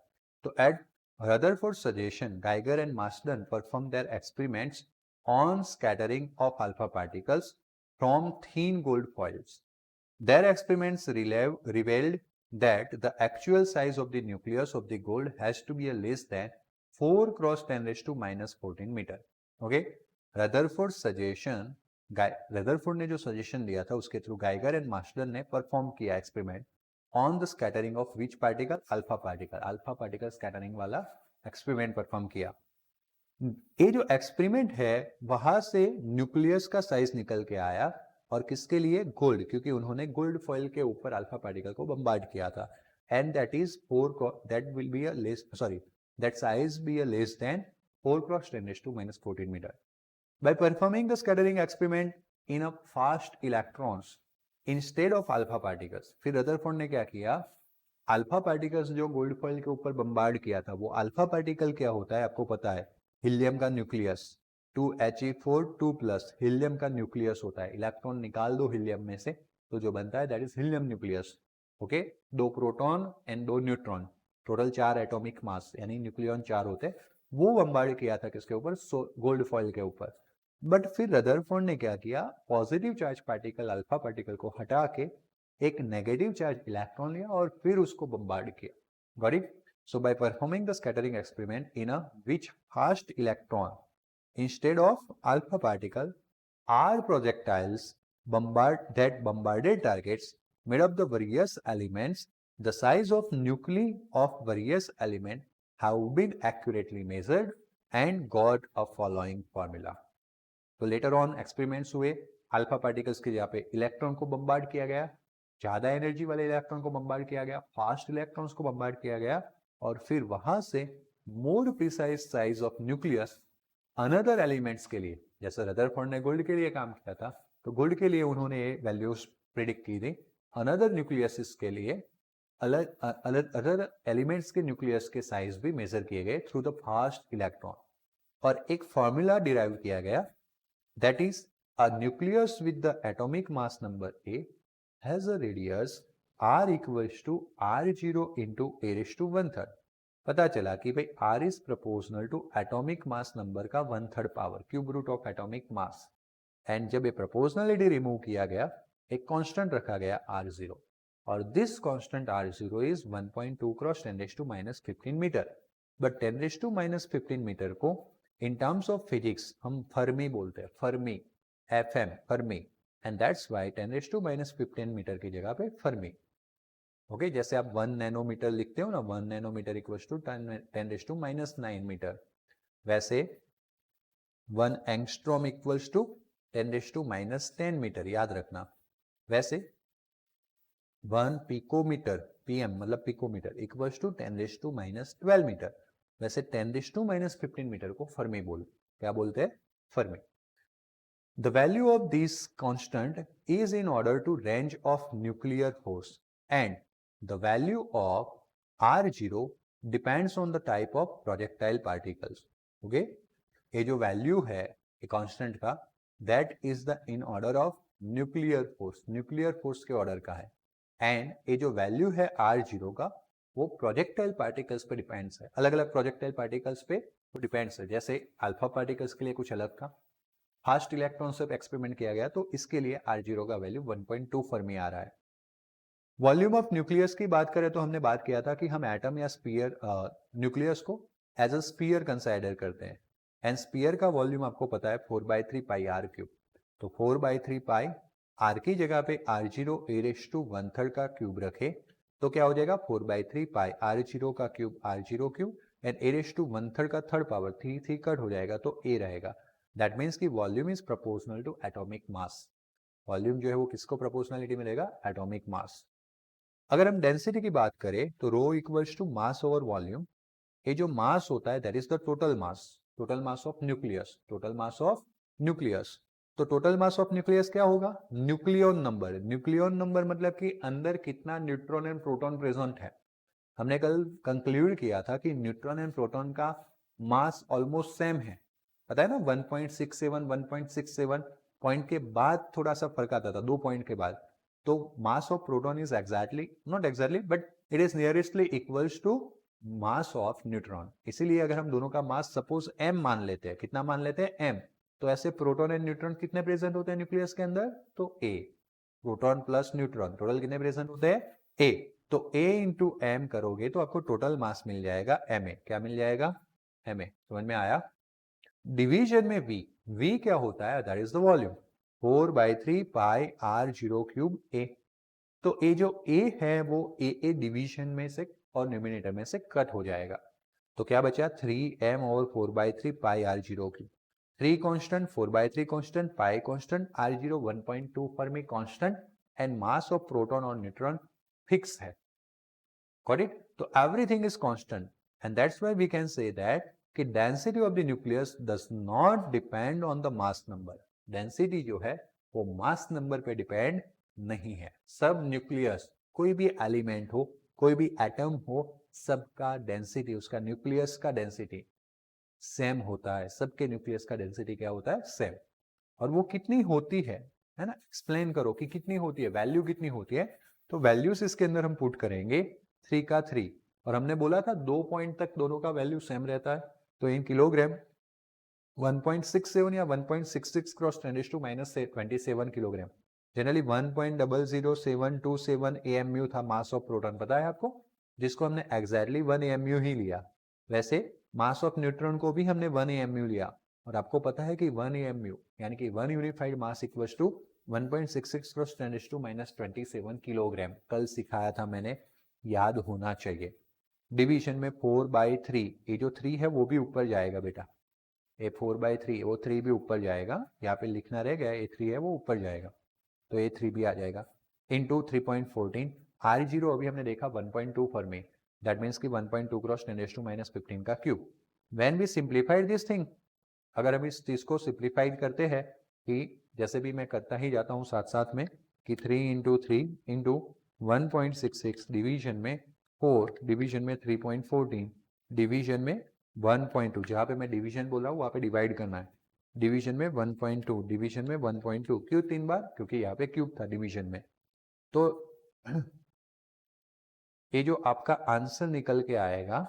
तो at Rutherford suggestion, Geiger and Marsden perform their experiments on scattering of alpha particles from thin gold foils. Their experiments revealed that the actual size of the nucleus of the gold has to be less than 4 cross 10 raised to minus 14 meter. Okay? Rutherford ने जो suggestion दिया था उसके through Geiger and Marsden ने perform किया experiment on the scattering of which particle? Alpha particle. Alpha particle scattering वाला experiment perform किया। ये जो एक्सपेरिमेंट है वहां से न्यूक्लियस का साइज निकल के आया, और किसके लिए? गोल्ड, क्योंकि उन्होंने गोल्ड फॉइल के ऊपर अल्फा पार्टिकल को बम्बार्ड किया था, and that is 4, that will be a less, sorry, that size be a less than 4 cross 10 raised to minus 14 meter. By performing the scattering experiment in a fast electrons instead of alpha particles, फिर Rutherford ने क्या किया, alpha particles जो gold foil के ऊपर bombard किया था, वो अल्फा पार्टिकल क्या होता है आपको पता है, हीलियम का न्यूक्लियस, 2He4 2+, हीलियम का न्यूक्लियस होता है, इलेक्ट्रॉन निकाल दो हीलियम में से तो जो बनता है that is helium nucleus. Okay, 2 proton and 2 neutron, total 4 atomic mass यानी न्यूक्लियॉन 4 होते, वो बम्बार्ड किया था किसके ऊपर, गोल्ड फॉइल के ऊपर. बट फिर रदरफोर्ड ने क्या किया, positive charge particle alpha particle को हटा के एक नेगेटिव चार्ज इलेक्ट्रॉन लिया और फिर उसको बम्बार्ड किया. Got it? So by performing the scattering experiment in a which fast electron instead of alpha particle are projectiles bombarded targets made of the various elements. The size of nuclei of various element have been accurately measured and got a following formula. तो later on experiments हुए, alpha particles की जगह पे electron को bombard किया गया, ज्यादा energy वाले इलेक्ट्रॉन को बम्बार्ड किया गया, फास्ट इलेक्ट्रॉन्स को बम्बार्ड किया गया, और फिर वहां से more precise size of nucleus another elements के लिए, जैसे रदरफोर्ड ने गोल्ड के लिए काम किया था तो गोल्ड के लिए उन्होंने वैल्यूज प्रिडिक्ट की थी, अनदर न्यूक्लियस के लिए अदर एलिमेंट्स के न्यूक्लियस के साइज भी मेजर किए गए थ्रू द फास्ट इलेक्ट्रॉन, और एक फॉर्मूला डिराइव किया गया, that is a nucleus with the atomic mass number a has a radius r equals to r0 into a raised to 1/3. पता चला कि भाई r is proportional to atomic mass number का 1/3 power, cube root of atomic mass. And जब ये proportionality remove किया गया, एक कांस्टेंट रखा गया r0, और this constant r0 is 1.2 cross 10⁻⁻15 metre. But 10⁻⁻15 metre को इन टर्म्स ऑफ फिजिक्स हम फर्मी बोलते हैं, fermi, FM, fermi, and that's why 10⁻⁻15 metre की जगह पे फर्मी. ओके, जैसे आप 1 नैनोमीटर लिखते हो ना, 1 नैनोमीटर इक्वल्स टू 10⁻⁹ मीटर, वैसे 1 एंगस्ट्रॉम इक्वल्स टू 10⁻⁻10 मीटर, याद रखना. वैसे 1 पिकोमीटर, PM मतलब पिकोमीटर, इक्वल्स टू 10⁻12 मीटर. वैसे 10⁻⁻15 मीटर को फर्मी क्या बोलते हैं, Fermi. The value of this constant is in order to range of nuclear force, and the value of R0 depends on the type of projectile particles. Okay, ये जो value है ये constant का, that is the in order of nuclear force, nuclear force के order का है. and ये जो value है R0 का, वो projectile particles पे depends है, अलग अलग projectile particles पे वो depends है. जैसे alpha particles के लिए कुछ अलग था, फास्ट इलेक्ट्रॉन से एक्सपेरिमेंट किया गया तो इसके लिए R0 का वैल्यू 1.2 फर्मी आ रहा है. वॉल्यूम ऑफ न्यूक्लियस की बात करें तो हमने बात किया था कि हम एटम या स्फीयर, न्यूक्लियस को एज अ स्फीयर कंसाइडर करते हैं, एंड स्फीयर का वॉल्यूम आपको पता है 4/3 पाई r क्यूब. तो 4/3 पाई r की जगह पे R0 e⁻⁻⁻³ का क्यूब रखे तो क्या हो जाएगा, 4/3 पाई R0 का cube R0 cube and e⁻⁻⁻³ का थर्ड पावर 3 कट हो जाएगा तो a रहेगा. दैट मीन्स कि volume is proportional to atomic mass. Volume जो है वो किसको प्रोपोर्शनलिटी मिलेगा, एटॉमिक मास. अगर हम डेंसिटी की बात करें तो rho equals to mass over volume. ये जो मास होता है that is the total mass of nucleus, total mass of nucleus. तो टोटल मास ऑफ न्यूक्लियस क्या होगा, न्यूक्लियन नंबर. न्यूक्लियन नंबर मतलब कि अंदर कितना न्यूट्रॉन एंड प्रोटॉन प्रेजेंट है. हमने कल कंक्लूड किया था कि न्यूट्रॉन एंड प्रोटॉन का मास ऑलमोस्ट सेम है, पता है ना, 1.67 पॉइंट के बाद थोड़ा सा फर्क आता था, 2 पॉइंट के बाद. तो mass of proton is exactly, not exactly but it is nearestly equals to mass of neutron. इसीलिए अगर हम दोनों का मास सपोज m मान लेते हैं, कितना मान लेते हैं, m, तो ऐसे प्रोटॉन एंड न्यूट्रॉन कितने प्रेजेंट होते हैं न्यूक्लियस के अंदर, तो a. Proton plus neutron total कितने प्रेजेंट होते हैं, a. तो a इंटू m करोगे तो आपको टोटल मास मिल जाएगा ma. क्या मिल जाएगा, ma. समझ में आया. डिवीजन में v क्या होता है, that is the volume, 4/3 pi R0 cube a. तो ये जो a है वो a डिवीजन में से और न्यूमिनेटर में से कट हो जाएगा. तो क्या बचा, 3m और 4/3 pi R0 cube. 3 constant, 4/3 constant, pi constant, R0 1.2 fermi constant, and mass of proton और न्यूट्रॉन फिक्स है. Got it? तो everything is constant, and that's why we can say that कि density of the nucleus does not depend on the mass number. Density जो है वो mass number पे depend नहीं है। सब न्यूक्लियस, कोई भी एलिमेंट हो, कोई भी एटम हो, सबका डेंसिटी, उसका न्यूक्लियस का डेंसिटी सेम होता है। सबके न्यूक्लियस का डेंसिटी क्या होता है? सेम। और वो कितनी होती है ना? एक्सप्लेन करो कि कितनी होती है, वैल्यू कितनी होती है। तो वैल्यूज इसके अंदर हम पुट करेंगे 3 का 3, और हमने बोला था 2 पॉइंट तक दोनों का वैल्यू सेम रहता है। तो इन किलोग्राम 1.67 या 1.66 क्रॉस 10⁻⁻27 किलोग्राम। जनरली 1.00727 AMU था मास ऑफ प्रोटॉन, पता है आपको, जिसको हमने एग्जैक्टली 1 AMU ही लिया। वैसे मास ऑफ न्यूट्रॉन को भी हमने 1 AMU लिया, और आपको पता है कि 1 AMU यानी कि 1 unified mass equals to 1.66 cross 10⁻⁻27 kilogram. कल सिखाया था मैंने, याद होना चाहिए। डिवीजन में 4/3, ये जो 3 है वो भी ऊपर जाएगा बेटा, ये 4/3, वो 3 भी ऊपर जाएगा। यहाँ पे लिखना रह गया, ये 3 है वो ऊपर जाएगा, तो ये 3 भी आ जाएगा। इंटू 3.14, R0 अभी हमने देखा 1.2 फर्मी, दैट मीन्स कि 1.2 क्रॉस 10⁻⁻15 का cube. When we simplified this thing, अगर हम इस चीज को सिंप्लीफाइड करते हैं, कि जैसे भी मैं करता ही जाता हूँ साथ साथ में, कि 3 इंटू 3 इंटू 1.66 डिवीजन में 4, डिवीजन में 3.14, डिवीजन में 1.2, जहाँ पे मैं डिवीजन बोला हूँ वहाँ पे डिवाइड करना है। डिवीजन में 1.2, डिवीजन में 1.2, क्यों 3 बार? क्योंकि यहाँ पे क्यूब था डिवीजन में। तो ये जो आपका आंसर निकल के आएगा,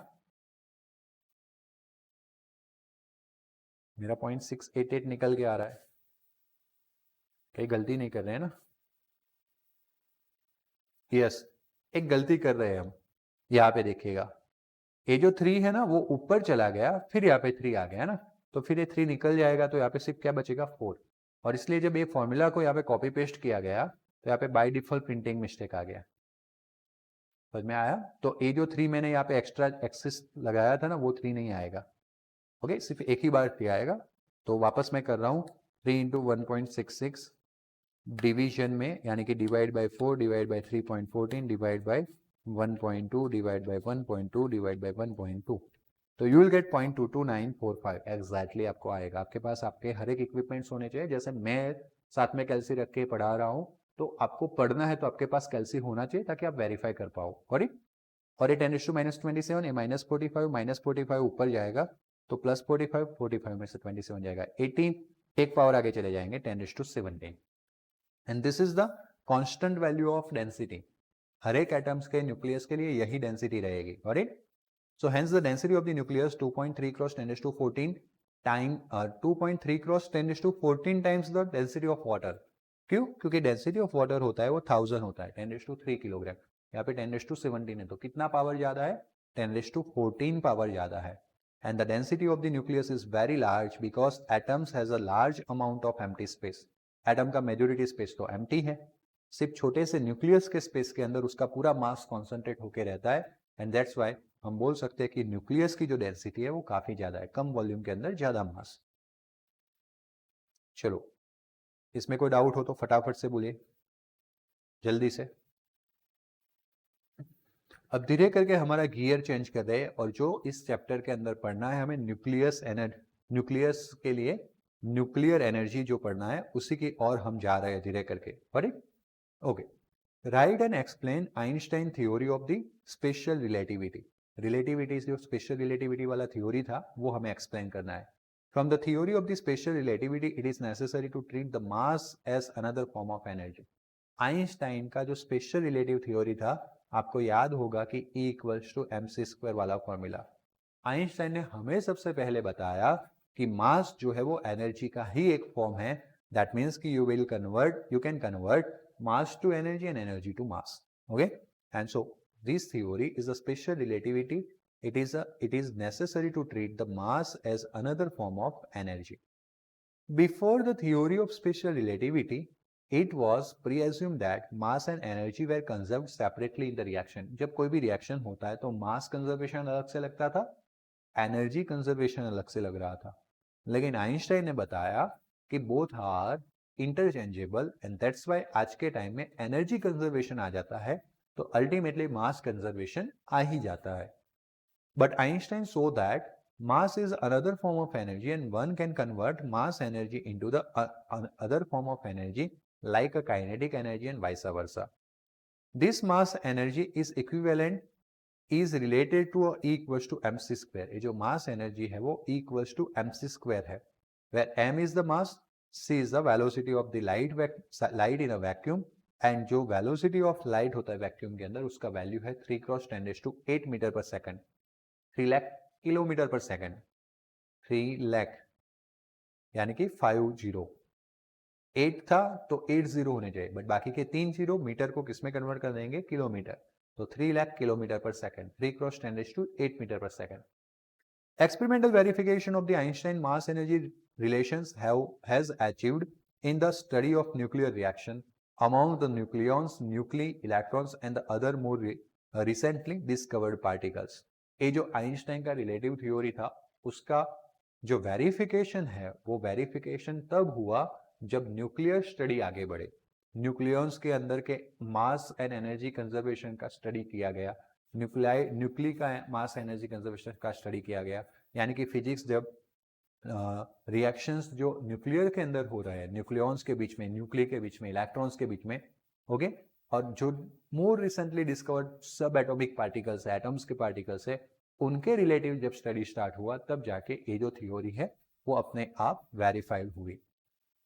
मेरा 0.688 निकल के आ रहा है, कहीं गलती नहीं कर रहे हैं ना? यस, एक गलती कर रहे हैं हम। यहाँ पे देखिएगा, ये जो 3 है ना वो ऊपर चला गया, फिर यहाँ पे 3 आ गया ना, तो फिर ये 3 निकल जाएगा, तो यहाँ पे सिर्फ क्या बचेगा? 4। और इसलिए जब ये फॉर्मूला को यहाँ पे कॉपी पेस्ट किया गया, तो यहाँ पे बाय डिफॉल्ट प्रिंटिंग मिस्टेक आ गया। समझ में आया? तो ये जो 3 मैंने यहाँ पे एक्स्ट्रा एक्सिस लगाया था ना, वो 3 नहीं आएगा। ओके, सिर्फ एक ही बार 3 आएगा। तो वापस मैं कर रहा हूँ, 3 इंटू 1.66 डिवीजन में, यानी कि divide by 4 divide by 3.14 divide by 1.2 divide by 1.2 divide by 1.2, तो यू विल गेट 0.22945 एग्जैक्टली आपको आएगा। आपके पास आपके हर एक इक्विपमेंट्स होने चाहिए। जैसे मैं साथ में कैल्सी रख के पढ़ा रहा हूँ, तो आपको पढ़ना है तो आपके पास कैल्सी होना चाहिए, ताकि आप वेरीफाई कर पाओ। करेक्ट? और ये 10⁻⁻27, ये -45 ऊपर जाएगा, तो +45, 45 में से 27 जाएगा, 18, एक पावर आगे चले जाएंगे, 10⁻17। And this is the constant value of density. हर एक एटम्स के न्यूक्लियस के लिए यही डेंसिटी रहेगी। Correct? So hence the density of the nucleus 2.3 cross 10⁻14 time 2.3 cross 10⁻14 times the density of water। क्यों? क्योंकि डेंसिटी ऑफ वाटर होता है वो 1000 होता है, 10⁻3 किलोग्राम। यहाँ पे 10⁻17 है, तो कितना पावर ज्यादा है? 10⁻14 पावर ज्यादा है। And the density of the nucleus is very large because atoms has a large amount of empty space. Atom का मेजोरिटी स्पेस तो एम्प्टी है, सिर्फ छोटे से न्यूक्लियस के स्पेस के अंदर उसका पूरा मास कॉन्सेंट्रेट होकर रहता है। एंड दैट्स वाई हम बोल सकते हैं कि न्यूक्लियस की जो डेंसिटी है वो काफी ज्यादा है, कम वॉल्यूम के अंदर ज्यादा मास। चलो, इसमें कोई डाउट हो तो फटाफट से बोलिए, जल्दी से। अब धीरे करके हमारा गियर चेंज कर रहे हैं, और जो इस चैप्टर के अंदर पढ़ना है हमें न्यूक्लियस के लिए न्यूक्लियर एनर्जी जो पढ़ना है, उसी की और हम जा रहे हैं धीरे करके। Correct? Okay, right and explain Einstein theory of the special relativity. Relativity, जो स्पेशल रिलेटिविटी वाला थ्योरी था, वो हमें एक्सप्लेन करना है। From the theory of the special relativity it is necessary to treat the mass as another form of energy. Einstein का जो special relative theory था, आपको याद होगा कि E इक्वल्स टू mc² वाला फॉर्मूला। आइंस्टाइन ने हमें सबसे पहले बताया कि मास जो है वो एनर्जी का ही एक फॉर्म है। दैट मीन्स कि you can convert mass to energy and energy to mass. Okay, and so this theory is a special relativity. It is necessary to treat the mass as another form of energy. Before the theory of special relativity, it was presumed that mass and energy were conserved separately in the reaction. जब कोई भी reaction होता है तो mass conservation अलग से लगता था, एनर्जी कंजर्वेशन अलग से लग रहा था। लेकिन आइंस्टाइन ने बताया कि both are interchangeable, and that's why आज के टाइम में एनर्जी कंजर्वेशन आ जाता है, तो अल्टीमेटली मास कंजर्वेशन आ ही जाता है। But Einstein saw that mass is another form of energy and one can convert mass energy into the other form of energy like a kinetic energy and vice versa. This mass energy is equivalent is related to E equals to mc square. ये जो mass energy है वो E equals to mc square है, where m is the mass, c is the velocity of the light in a vacuum, and जो velocity of light होता है vacuum के अंदर उसका value है 3 क्रॉस 10⁸ मीटर पर सेकंड, 3 लाख किलोमीटर पर सेकंड, 3 लाख यानी कि 50, 8 था तो 80 होने चाहिए, बट बाकी के 3 जीरो मीटर को किसमें कन्वर्ट कर देंगे, किलोमीटर, तो 3 लाख किलोमीटर पर सेकंड, 3 क्रॉस 10⁸ मीटर पर second. Experimental verification of the Einstein mass energy relations has achieved in the study of nuclear reaction among the nucleons, nuclei, electrons and the other more recently discovered particles. ये जो Einstein का relative theory था उसका जो verification है वो verification तब हुआ जब न्यूक्लियर स्टडी आगे बढ़े, न्यूक्लियॉन्स के अंदर के मास एंड एनर्जी कंजर्वेशन का स्टडी किया गया, न्यूक्ली का मास एनर्जी कंजर्वेशन का स्टडी किया गया, यानी कि फिजिक्स जब रिएक्शंस जो न्यूक्लियर के अंदर हो रहे हैं, न्यूक्लियॉन्स के बीच में, न्यूक्ली के बीच में, इलेक्ट्रॉन्स के बीच में, ओके, और जो मोर रिसेंटली डिस्कवर्ड सब एटॉमिक पार्टिकल्स है, एटम्स के पार्टिकल्स है, उनके रिलेटिव जब स्टडी स्टार्ट हुआ तब जाके ये जो थ्योरी है वो अपने आप वेरीफाइड हुई.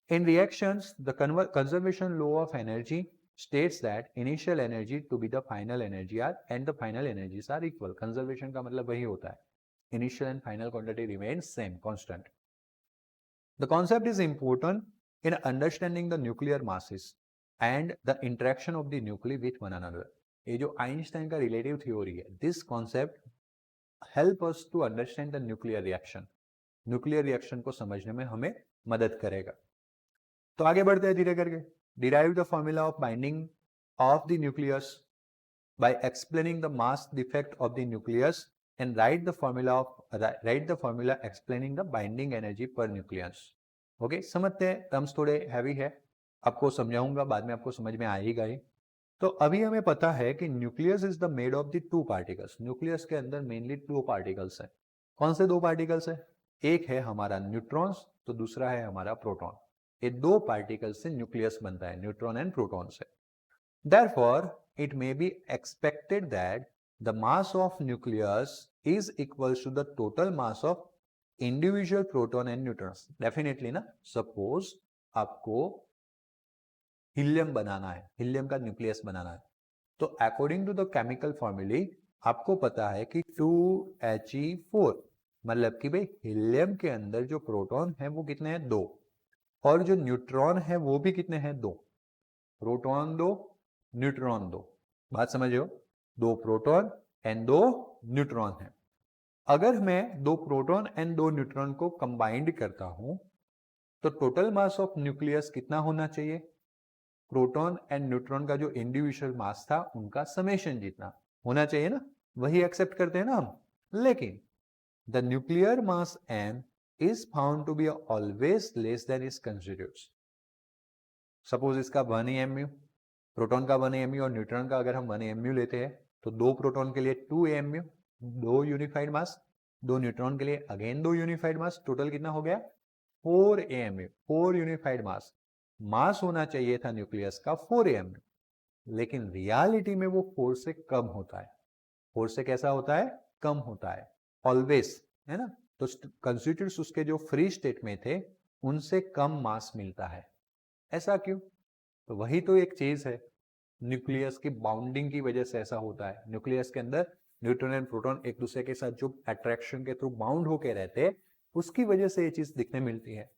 In reactions, the conservation law of energy states that initial energy to be the final energy are and the final energies are equal. Conservation का मतलब वही होता है. Initial and final quantity remains same, constant. The concept is important in understanding the nuclear masses and the interaction of the nuclei with one another. ये जो Einstein का relative theory है, this concept help us to understand the nuclear reaction. Nuclear reaction को समझने में हमें मदद करेगा. तो आगे बढ़ते हैं धीरे करके. Derive the formula of binding of the nucleus by explaining the mass defect of the nucleus and write the formula explaining the binding energy per nucleus. Okay, समझते हैं. टर्म्स थोड़े हैवी है, आपको समझाऊंगा, बाद में आपको समझ में आएगा ही. तो अभी हमें पता है कि nucleus is the made of the two particles. Nucleus के अंदर मेनली 2 पार्टिकल्स है. कौन से 2 पार्टिकल्स है? एक है हमारा न्यूट्रॉन्स, तो दूसरा है हमारा प्रोटॉन. ये 2 पार्टिकल से न्यूक्लियस बनता है, न्यूट्रॉन एंड प्रोटॉन से. Therefore, it may be expected that the mass of nucleus is equals to the total mass of individual proton and neutrons. Definitely ना. Suppose आपको हीलियम बनाना है, हीलियम का nucleus बनाना है, तो अकॉर्डिंग टू द केमिकल फॉर्मूले आपको पता है कि 2He4, मतलब कि भाई हीलियम के अंदर जो प्रोटॉन है वो कितने हैं? 2, और जो न्यूट्रॉन है वो भी कितने हैं? 2. Proton 2, neutron 2. बात समझ हो? 2 प्रोटॉन एंड 2 न्यूट्रॉन है. अगर मैं 2 प्रोटॉन एंड 2 न्यूट्रॉन को कंबाइंड करता हूं तो टोटल मास ऑफ न्यूक्लियस कितना होना चाहिए? प्रोटॉन एंड न्यूट्रॉन का जो इंडिविजुअल मास था उनका समेशन जितना होना चाहिए ना. वही एक्सेप्ट करते हैं ना हम. लेकिन the nuclear mass m is found to be always less than its constituents. Suppose इसका 1 AMU, प्रोटॉन का 1 AMU और न्यूट्रॉन का अगर हम 1 AMU लेते हैं तो 2 प्रोटॉन के लिए 2 AMU, 2 यूनिफाइड मास, 2 न्यूट्रॉन के लिए अगेन 2 यूनिफाइड मास, टोटल कितना हो गया? 4 AMU, 4 यूनिफाइड मास. मास होना चाहिए था न्यूक्लियस का 4 AMU, लेकिन रियलिटी में वो 4 से कम होता है. 4 से कैसा होता है? कम होता है, ऑलवेज, है ना. तो कंस्टिट्यूएंट्स उसके जो फ्री स्टेट में थे उनसे कम मास मिलता है. ऐसा क्यों? तो वही तो एक चीज है, न्यूक्लियस की बाउंडिंग की वजह से ऐसा होता है. न्यूक्लियस के अंदर न्यूट्रॉन एंड प्रोटॉन एक दूसरे के साथ जो अट्रैक्शन के थ्रू बाउंड होके रहते हैं उसकी वजह से ये चीज दिखने मिलती है.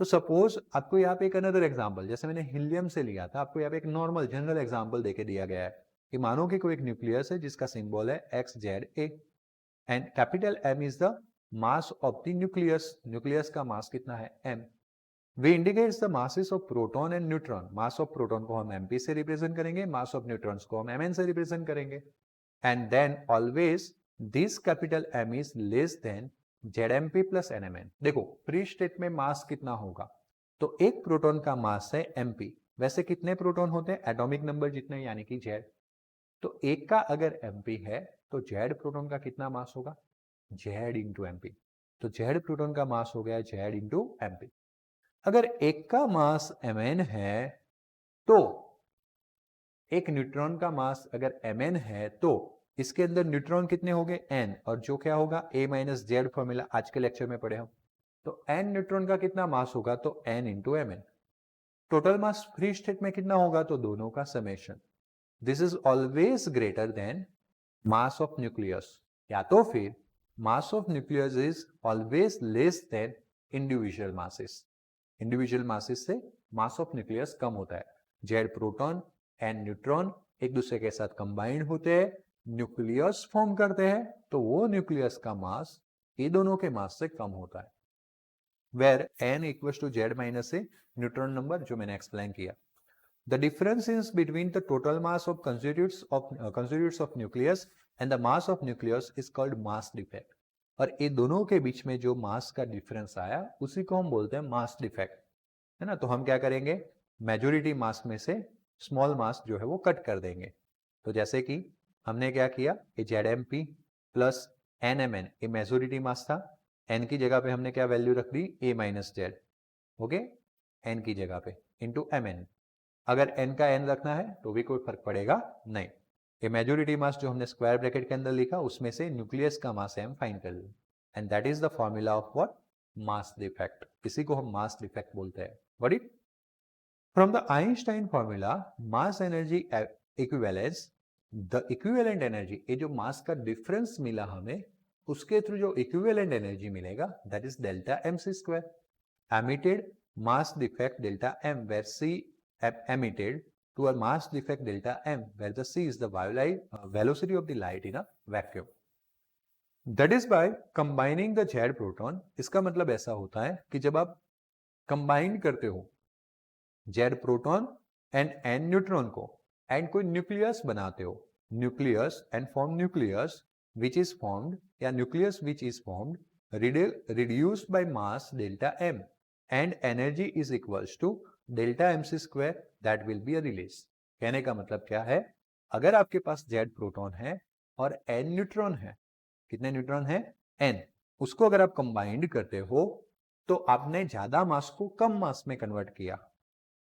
तो सपोज आपको यहाँ पे एक अनदर एग्जांपल, जैसे मैंने हीलियम से लिया था, आपको यहाँ पे एक नॉर्मल जनरल एग्जांपल देके दिया गया है कि मानो कि कोई एक न्यूक्लियस है जिसका सिंबल है XZA and capital M is the mass of the nucleus. Nucleus का मास कितना है? M. We indicates the masses of proton and neutron. Mass of proton को हम MP से रिप्रेजेंट करेंगे, मास ऑफ न्यूट्रॉन्स को हम MN से रिप्रेजेंट करेंगे. And then always this capital M is less than ZMP plus NMN. देखो free state में मास कितना होगा? तो एक प्रोटॉन का मास है MP. वैसे कितने प्रोटॉन होते हैं? एटॉमिक नंबर जितने, यानी कि Z. तो एक का अगर MP है तो Z प्रोटॉन का कितना मास होगा? Z into MP. तो जेड प्रोटॉन का मास हो गया जेड इंटू एमपी। अगर एक का मास mn है तो एक न्यूट्रॉन का मास अगर mn है तो इसके अंदर न्यूट्रॉन कितने हो गए n, और जो क्या होगा a माइनस जेड फॉर्मूला आज के लेक्चर में पढ़े हम। तो n न्यूट्रॉन का कितना मास होगा तो n into mn। Total mass free state में कितना होगा तो दोनों का summation. This is always greater then mass of nucleus, या तो फिर मास of nucleus is always less than individual masses. Individual masses से मास ऑफ न्यूक्लियस कम होता है। जेड प्रोटॉन एंड न्यूट्रॉन एक दूसरे के साथ कंबाइंड होते हैं, न्यूक्लियस फॉर्म करते हैं, तो वो न्यूक्लियस का मास ये दोनों के मास से कम होता है। Where n equals to Z minus A neutron number, जो मैंने एक्सप्लेन किया। The difference is between the total mass of constituents of nucleus and the mass of nucleus is called mass defect। और ये दोनों के बीच में जो मास का डिफरेंस आया उसी को हम बोलते हैं मास डिफेक्ट, है ना। तो हम क्या करेंगे, मेजोरिटी मास में से स्मॉल मास जो है वो कट कर देंगे। तो जैसे कि हमने क्या किया, ये ZMP प्लस NMN ये मेजोरिटी मास था, n की जगह पे हमने क्या वैल्यू रख दी a minus Z, okay, n की जगह पे इंटू mn। अगर n का n रखना है तो भी कोई फर्क पड़ेगा नहीं। ये मेजोरिटी मास जो हमने स्क्वायर ब्रैकेट के अंदर लिखा उसमें से न्यूक्लियस का मास हम फाइंड कर लें, and that is the formula of what, mass defect. इसी को हम मास डिफेक्ट बोलते हैं। What it, from the Einstein formula mass energy equivalence, the equivalent energy, ये जो मास का डिफरेंस मिला हमें उसके थ्रू जो इक्विवेलेंट एनर्जी मिलेगा that is delta mc square. Emitted mass defect delta m where c emitted to a mass defect delta m where the c is the velocity of the light in a vacuum। That is by combining the Z proton। इसका मतलब ऐसा होता है कि जब आप combine करते हो Z proton and n neutron को एंड कोई न्यूक्लियस बनाते हो, nucleus and form nucleus which is formed या nucleus which is formed reduced by mass delta m and energy is equals to delta mc square that will be a release। कहने का मतलब क्या है, अगर आपके पास Z प्रोटॉन है और n न्यूट्रॉन है, कितने न्यूट्रॉन है n, उसको अगर आप कंबाइंड करते हो तो आपने ज्यादा मास को कम मास में कन्वर्ट किया,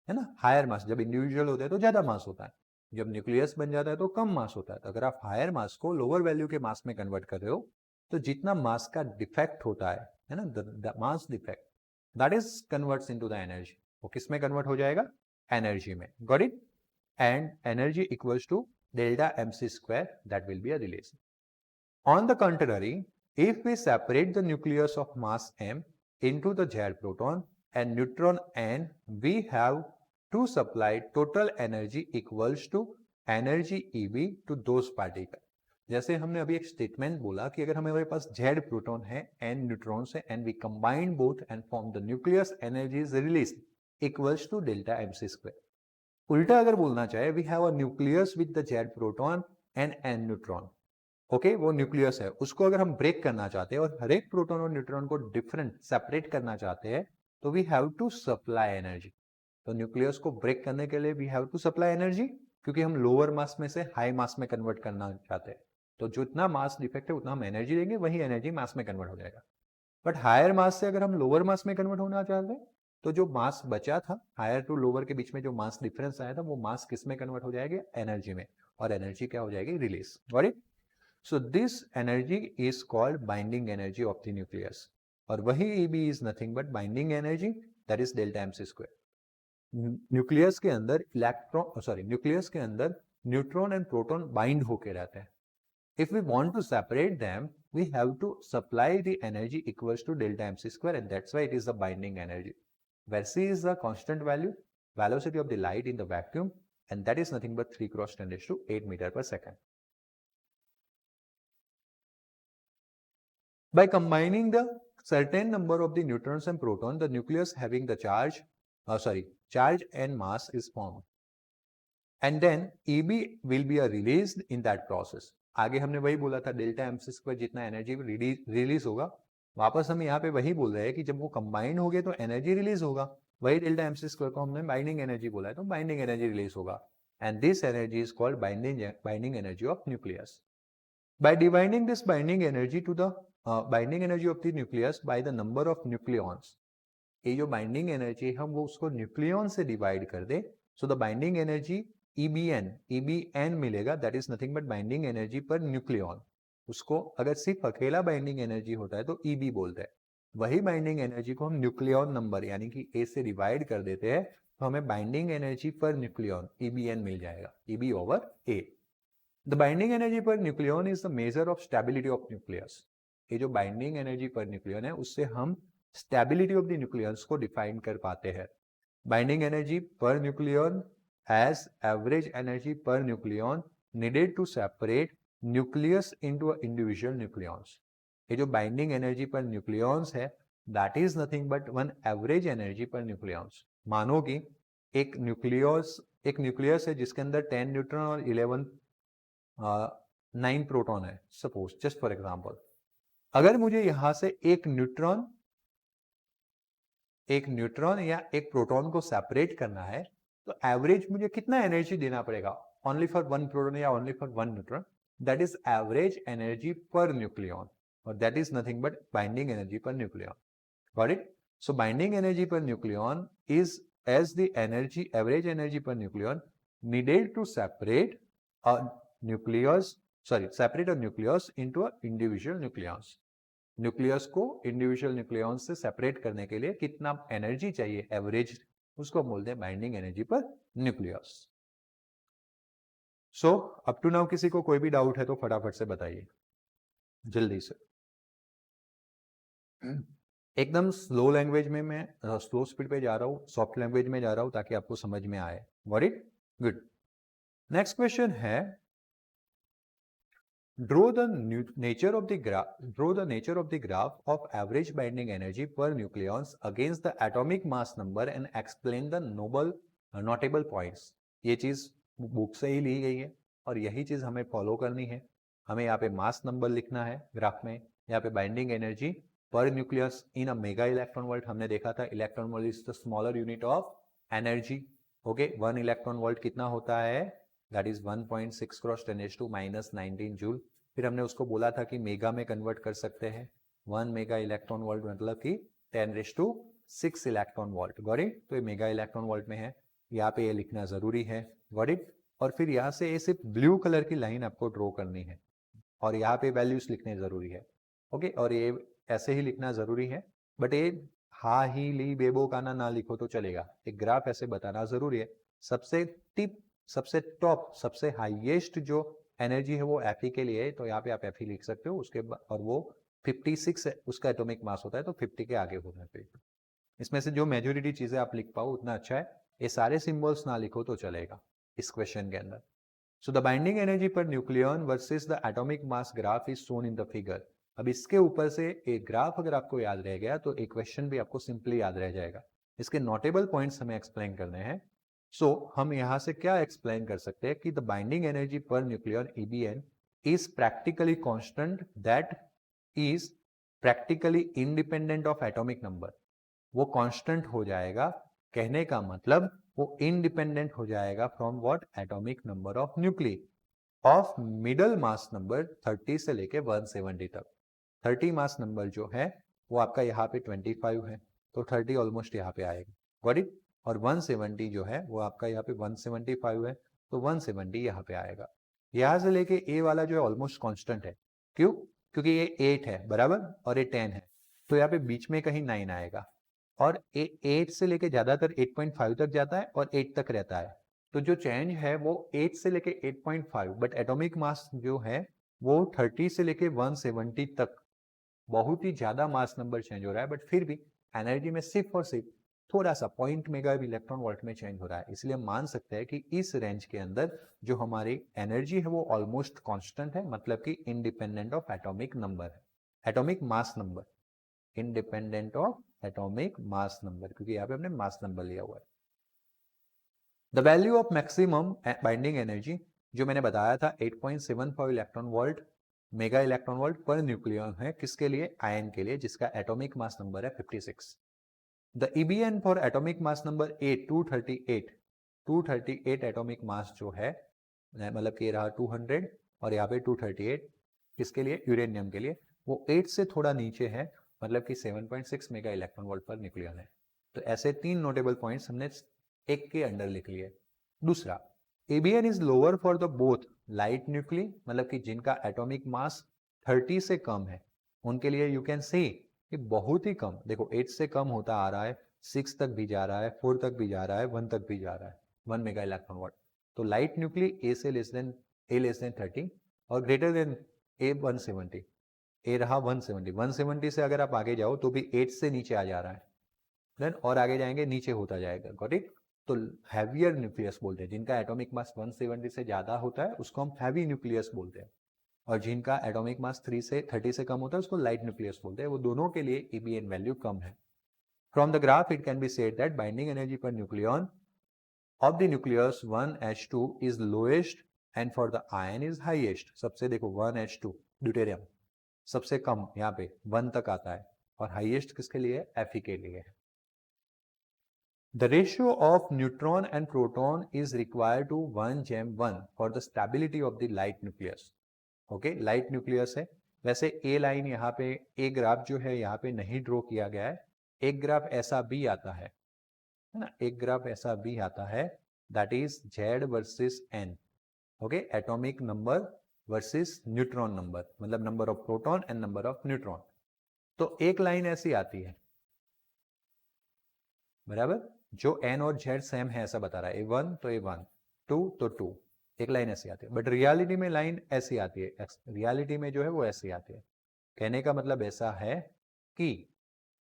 है ना। हायर मास, जब इंडिविजुअल होते हैं तो ज्यादा मास होता है, जब न्यूक्लियस बन जाता है तो कम मास होता है। तो अगर आप हायर मास को लोअर वैल्यू के मास में कन्वर्ट कर रहे हो तो जितना मास का डिफेक्ट होता है ना, the mass defect that is converts into the energy. वो किस में कन्वर्ट हो जाएगा, एनर्जी में। Got it, and energy equals to delta mc square that will be a relation. On the contrary, if we separate the nucleus of mass m into the Z proton and neutron n, we have to supply total energy equals to energy EB to those particles। जैसे हमने अभी एक statement बोला कि अगर हमारे पास Z proton है n न्यूट्रॉन से and we combine both and form the nucleus, energy is release equals to delta mc square. उल्टा अगर बोलना चाहे, we have a nucleus with the Z proton and n neutron, okay, वो nucleus है, उसको अगर हम ब्रेक करना चाहते हैं और हर एक प्रोटॉन और न्यूट्रॉन को डिफरेंट सेपरेट करना चाहते हैं तो we have to supply energy. तो न्यूक्लियस को ब्रेक करने के लिए we have to supply energy, क्योंकि हम लोअर मास में से हाई मास में कन्वर्ट करना चाहते हैं। तो जितना मास डिफेक्ट है उतना हम एनर्जी देंगे, वही एनर्जी मास में कन्वर्ट हो जाएगा। बट हायर मास से अगर हम लोअर मास में कन्वर्ट होना चाहते हैं तो जो मास बचा था, हायर टू लोअर के बीच में जो मास डिफरेंस आया था, वो मास किस में कन्वर्ट हो जाएगा, एनर्जी में, और एनर्जी क्या हो जाएगी, release. Got it. So this energy is called binding energy of the nucleus, और वही EB is nothing but binding energy, that is delta mc square। Nucleus के अंदर न्यूक्लियस के अंदर न्यूट्रॉन एंड प्रोटॉन बाइंड होके रहते हैं। If we want to separate them, we have to supply the energy equals to delta mc square, and that's why it is the binding energy, where c is the constant value, velocity of the light in the vacuum, and that is nothing but 3 × 10⁸ meter per second। By combining the certain number of the neutrons and protons, the nucleus having the charge and mass is formed, and then EB will be released in that process। आगे हमने वही बोला था, delta mc square जितना energy release होगा, वापस हम यहाँ पे वही बोल रहे हैं कि जब वो कंबाइन हो गए तो एनर्जी रिलीज होगा। वही डेल्टा mc स्क्वायर को हमने बाइंडिंग एनर्जी बोला है, तो बाइंडिंग एनर्जी रिलीज होगा, and this energy is called binding energy of nucleus. By dividing this binding energy to the binding energy of the nucleus by the number of nucleons. ये जो binding energy हम वो उसको nucleon से divide कर दे, so the binding energy EBN मिलेगा, that is nothing but binding energy per nucleon. उसको अगर सिर्फ अकेला बाइंडिंग एनर्जी होता है तो EB बोलते हैं। वही बाइंडिंग एनर्जी को हम न्यूक्लियॉन नंबर यानी कि A से डिवाइड कर देते हैं तो हमें binding energy per nucleon EBN मिल जाएगा, EB/A। The binding energy per nucleon is the measure of stability of nucleus. ये जो बाइंडिंग एनर्जी पर न्यूक्लियॉन है उससे हम स्टेबिलिटी ऑफ द न्यूक्लियस को डिफाइन कर पाते हैं। Binding energy per nucleon as average energy per nucleon needed to separate nucleus into individual nucleons. ये जो बाइंडिंग एनर्जी पर न्यूक्लियॉन्स है that is nothing but one average energy पर nucleons. मानो कि एक न्यूक्लियस है जिसके अंदर 10 न्यूट्रॉन और 9 प्रोटॉन है, सपोज जस्ट फॉर एग्जांपल। अगर मुझे यहां से एक न्यूट्रॉन या एक प्रोटॉन को सेपरेट करना है तो एवरेज मुझे कितना एनर्जी देना पड़ेगा, ओनली फॉर वन प्रोटॉन या only for one neutron, that is average energy per nucleon, और that is nothing but binding energy per nucleon. Got it? So binding energy per nucleon is as the average energy per nucleon needed to separate a nucleus into a individual nucleons। Nucleus को individual nucleons से separate करने के लिए कितना energy चाहिए average, उसको बोलते हैं binding energy per nucleus. So up to now किसी को कोई भी डाउट है तो फटाफट से बताइए जल्दी से। एकदम स्लो लैंग्वेज में मैं स्लो स्पीड पे जा रहा हूँ, सॉफ्ट लैंग्वेज में जा रहा हूँ ताकि आपको समझ में आए। Got it? Good. Next question है draw the nature of the graph of average binding energy per nucleons against the atomic mass number and explain the notable points। ये चीज बुक से ही ली गई है और यही चीज हमें फॉलो करनी है। हमें यहाँ पे मास नंबर लिखना है ग्राफ में, यहाँ पे binding energy per nucleus in a mega electron volt हमने देखा था। Electron volt is the smaller unit of energy. Okay, 1 electron volt कितना होता है, दैट इज 1.6 × 10⁻⁹ जूल। फिर हमने उसको बोला था कि मेगा में कन्वर्ट कर सकते हैं, 1 मेगा इलेक्ट्रॉन वोल्ट मतलब कि 10⁶ इलेक्ट्रॉन वोल्ट। Got it? तो ये मेगा इलेक्ट्रॉन वोल्ट में है, यहाँ पे ये लिखना जरूरी है। Got it? और फिर यहाँ से ये सिर्फ ब्लू कलर की लाइन आपको ड्रॉ करनी है और यहाँ पे वैल्यूज लिखने जरूरी है। ओके, और ये ऐसे ही लिखना जरूरी है, बट ये हा ही ली बेबो का ना लिखो तो चलेगा, एक ग्राफ ऐसे बताना जरूरी है। सबसे सबसे टॉप सबसे हाईएस्ट जो एनर्जी है वो Fe के लिए है, तो यहाँ पे आप Fe लिख सकते हो। उसके बाद और वो 56 है, उसका एटॉमिक मास होता है, तो 50 के आगे होना चाहिए। इसमें से जो मेजोरिटी चीजें आप लिख पाओ उतना अच्छा है, ये सारे सिंबल्स ना लिखो तो चलेगा इस क्वेश्चन के अंदर। सो the binding energy per nucleon versus the atomic mass graph is shown in the figure. अब इसके ऊपर से एक ग्राफ अगर आपको याद रह गया तो एक क्वेश्चन भी आपको सिंपली याद रह जाएगा। इसके नोटेबल पॉइंट्स हमें एक्सप्लेन करने हैं। सो हम यहां से क्या एक्सप्लेन कर सकते हैं कि the binding energy per nucleon EBN is practically constant that is practically independent of atomic number. वो कांस्टेंट हो जाएगा, कहने का मतलब वो इंडिपेंडेंट हो जाएगा from what, atomic number of nuclei of middle mass number 30 से लेके 170 तक। 30 मास नंबर जो है वो आपका यहाँ पे 25 है, तो 30 ऑलमोस्ट यहाँ पे आएगा। Got it? और 170 जो है वो आपका यहाँ पे 175 है, तो 170 यहाँ पे आएगा। यहाँ से लेके ए वाला जो है ऑलमोस्ट कांस्टेंट है। क्यों? क्योंकि ये 8 है बराबर और ये 10 है, तो यहाँ पे बीच में कहीं 9 आएगा। और 8 से लेके ज्यादातर 8.5 तक जाता है और 8 तक रहता है, तो जो चेंज है वो 8 से लेके 8.5, बट एटॉमिक मास जो है वो 30 से लेके 170 तक बहुत ही ज्यादा मास नंबर चेंज हो रहा है, बट फिर भी एनर्जी में सिर्फ और सिर्फ थोड़ा सा 0.1 मेगा इलेक्ट्रॉन वोल्ट में चेंज हो रहा है। इसलिए हम मान सकते हैं कि इस रेंज के अंदर जो हमारी एनर्जी है वो ऑलमोस्ट कांस्टेंट है, मतलब कि इंडिपेंडेंट ऑफ एटॉमिक नंबर है, atomic mass number, independent of atomic mass number, क्योंकि यहाँ पे हमने मास नंबर लिया हुआ है। The value of maximum binding energy जो मैंने बताया था 8.75 electron volt mega electron volt per nucleon है, किसके लिए, आयन के लिए, जिसका एटॉमिक मास नंबर है 56। The EBN for atomic mass number 8 238 atomic mass जो है, मतलब कि रहा 200 और यहाँ पे 238 किसके लिए, यूरेनियम के लिए, वो 8 से थोड़ा नीचे है, मतलब कि 7.6 mega electron volt per nucleon है। तो ऐसे 3 नोटेबल पॉइंट्स हमने एक के अंडर लिख लिए। दूसरा, ABN is lower for the both light nuclei, मतलब कि जिनका एटॉमिक मास 30 से कम है उनके लिए यू कैन से कि बहुत ही कम, देखो 8 से कम होता आ रहा है, 6 तक भी जा रहा है, 4 तक भी जा रहा है, 1 तक भी जा रहा है, 1 मेगा इलेक्ट्रॉन वोल्ट। तो लाइट न्यूक्ली ए से लेस देन 30 और ग्रेटर देन ए 170, ए रहा 170, 170 से अगर आप आगे जाओ तो भी 8 से नीचे आ जा रहा है, देन और आगे जाएंगे नीचे होता जाएगा, गॉट इट। तो हैवियर न्यूक्लियस बोलते हैं, जिनका एटॉमिक मास 170 से ज्यादा होता है उसको हम हैवी न्यूक्लियस बोलते हैं, और जिनका एटॉमिक मास 30 से कम होता है उसको लाइट न्यूक्लियस बोलते हैं। वो दोनों के लिए ईबीएन वैल्यू कम है। From the graph it can be said that binding energy per nucleon of the nucleus 1s2 is lowest and for the ion is highest. सबसे देखो 1s2 ड्यूटेरियम सबसे कम यहाँ पे 1 तक आता है, और हाईएस्ट किसके लिए? Fe के लिए है। The ratio of neutron and proton is required to 1:1 for the stability of the light nucleus. Okay, light nucleus है। वैसे ए लाइन यहाँ पे, ए ग्राफ जो है यहाँ पे नहीं ड्रॉ किया गया है, एक ग्राफ ऐसा भी आता है ना, एक ग्राफ ऐसा भी आता है, that is Z versus N। Okay, atomic number versus neutron number, मतलब number of proton and number of neutron. तो एक लाइन ऐसी आती है, बराबर, जो एन और जेड सेम है ऐसा बता रहा है, A1 तो A1, 2 तो 2, एक लाइन ऐसी आती है। बट रियलिटी में लाइन ऐसी आती है, रियलिटी में जो है वो ऐसी आती है। कहने का मतलब ऐसा है कि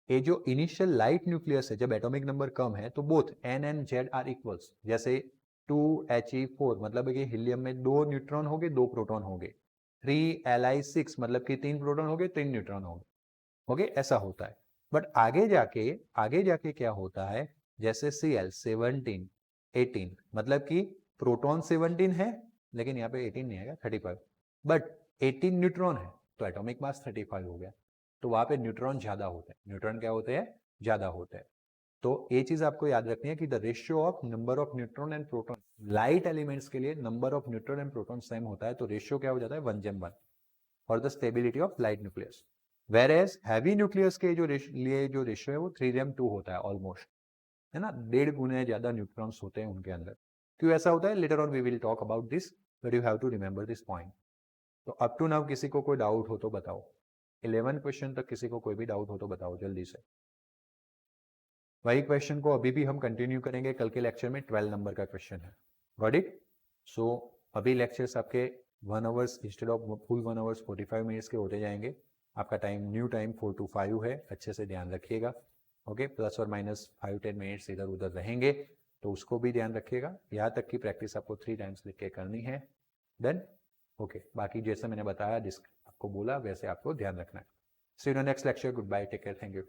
ये जो इनिशियल लाइट न्यूक्लियस है, जब एटॉमिक नंबर कम है तो both N and Z are equals. जैसे 2He4 मतलब कि हीलियम में 2 न्यूट्रॉन हो गए 2 प्रोटॉन हो गए, 3Li6 मतलब कि 3 प्रोटॉन हो गए 3 न्यूट्रॉन हो गए, ओके, ऐसा होता है। बट आगे जाके क्या होता है, जैसे Cl 18 मतलब कि प्रोटॉन 17 है लेकिन यहाँ पे 18 नहीं आएगा, 35, बट 18 न्यूट्रॉन है तो एटॉमिक मास 35 हो गया। तो वहां पे न्यूट्रॉन ज्यादा होते हैं, न्यूट्रॉन क्या होते हैं? ज्यादा होते हैं। तो ये चीज आपको याद रखनी है कि the ratio of number of neutron and proton, light elements के लिए number of neutron and proton same होता है, तो रेशियो क्या हो जाता है? 1:1 for the stability of light nucleus. वेरेज heavy nucleus के लिए जो रेशियो है वो 3:2 होता है ऑलमोस्ट, है ना, 1.5 गुने ज्यादा न्यूट्रॉन्स होते हैं उनके अंदर। क्यों ऐसा होता है? Later on we will talk about this, but you have to remember this point. तो अप टू नाउ किसी को कोई डाउट हो तो बताओ, 11 क्वेश्चन तक किसी को कोई भी डाउट हो तो बताओ जल्दी से। वही क्वेश्चन को अभी भी हम कंटिन्यू करेंगे, कल के लेक्चर में 12 नंबर का क्वेश्चन है, गॉट इट। सो अभी लेक्चर्स आपके 1 hours instead of full 1 hours 45 minutes के होते जाएंगे। आपका टाइम न्यू टाइम 4 to 5 है, अच्छे से ध्यान रखिएगा, ओके। प्लस और माइनस 5-10 मिनट्स इधर उधर रहेंगे तो उसको भी ध्यान रखिएगा। यहाँ तक की प्रैक्टिस आपको 3 टाइम्स लिख के करनी है, देन ओके। बाकी जैसे मैंने बताया, जिस आपको बोला वैसे आपको ध्यान रखना है। See you in next lecture, good bye, take care, thank you.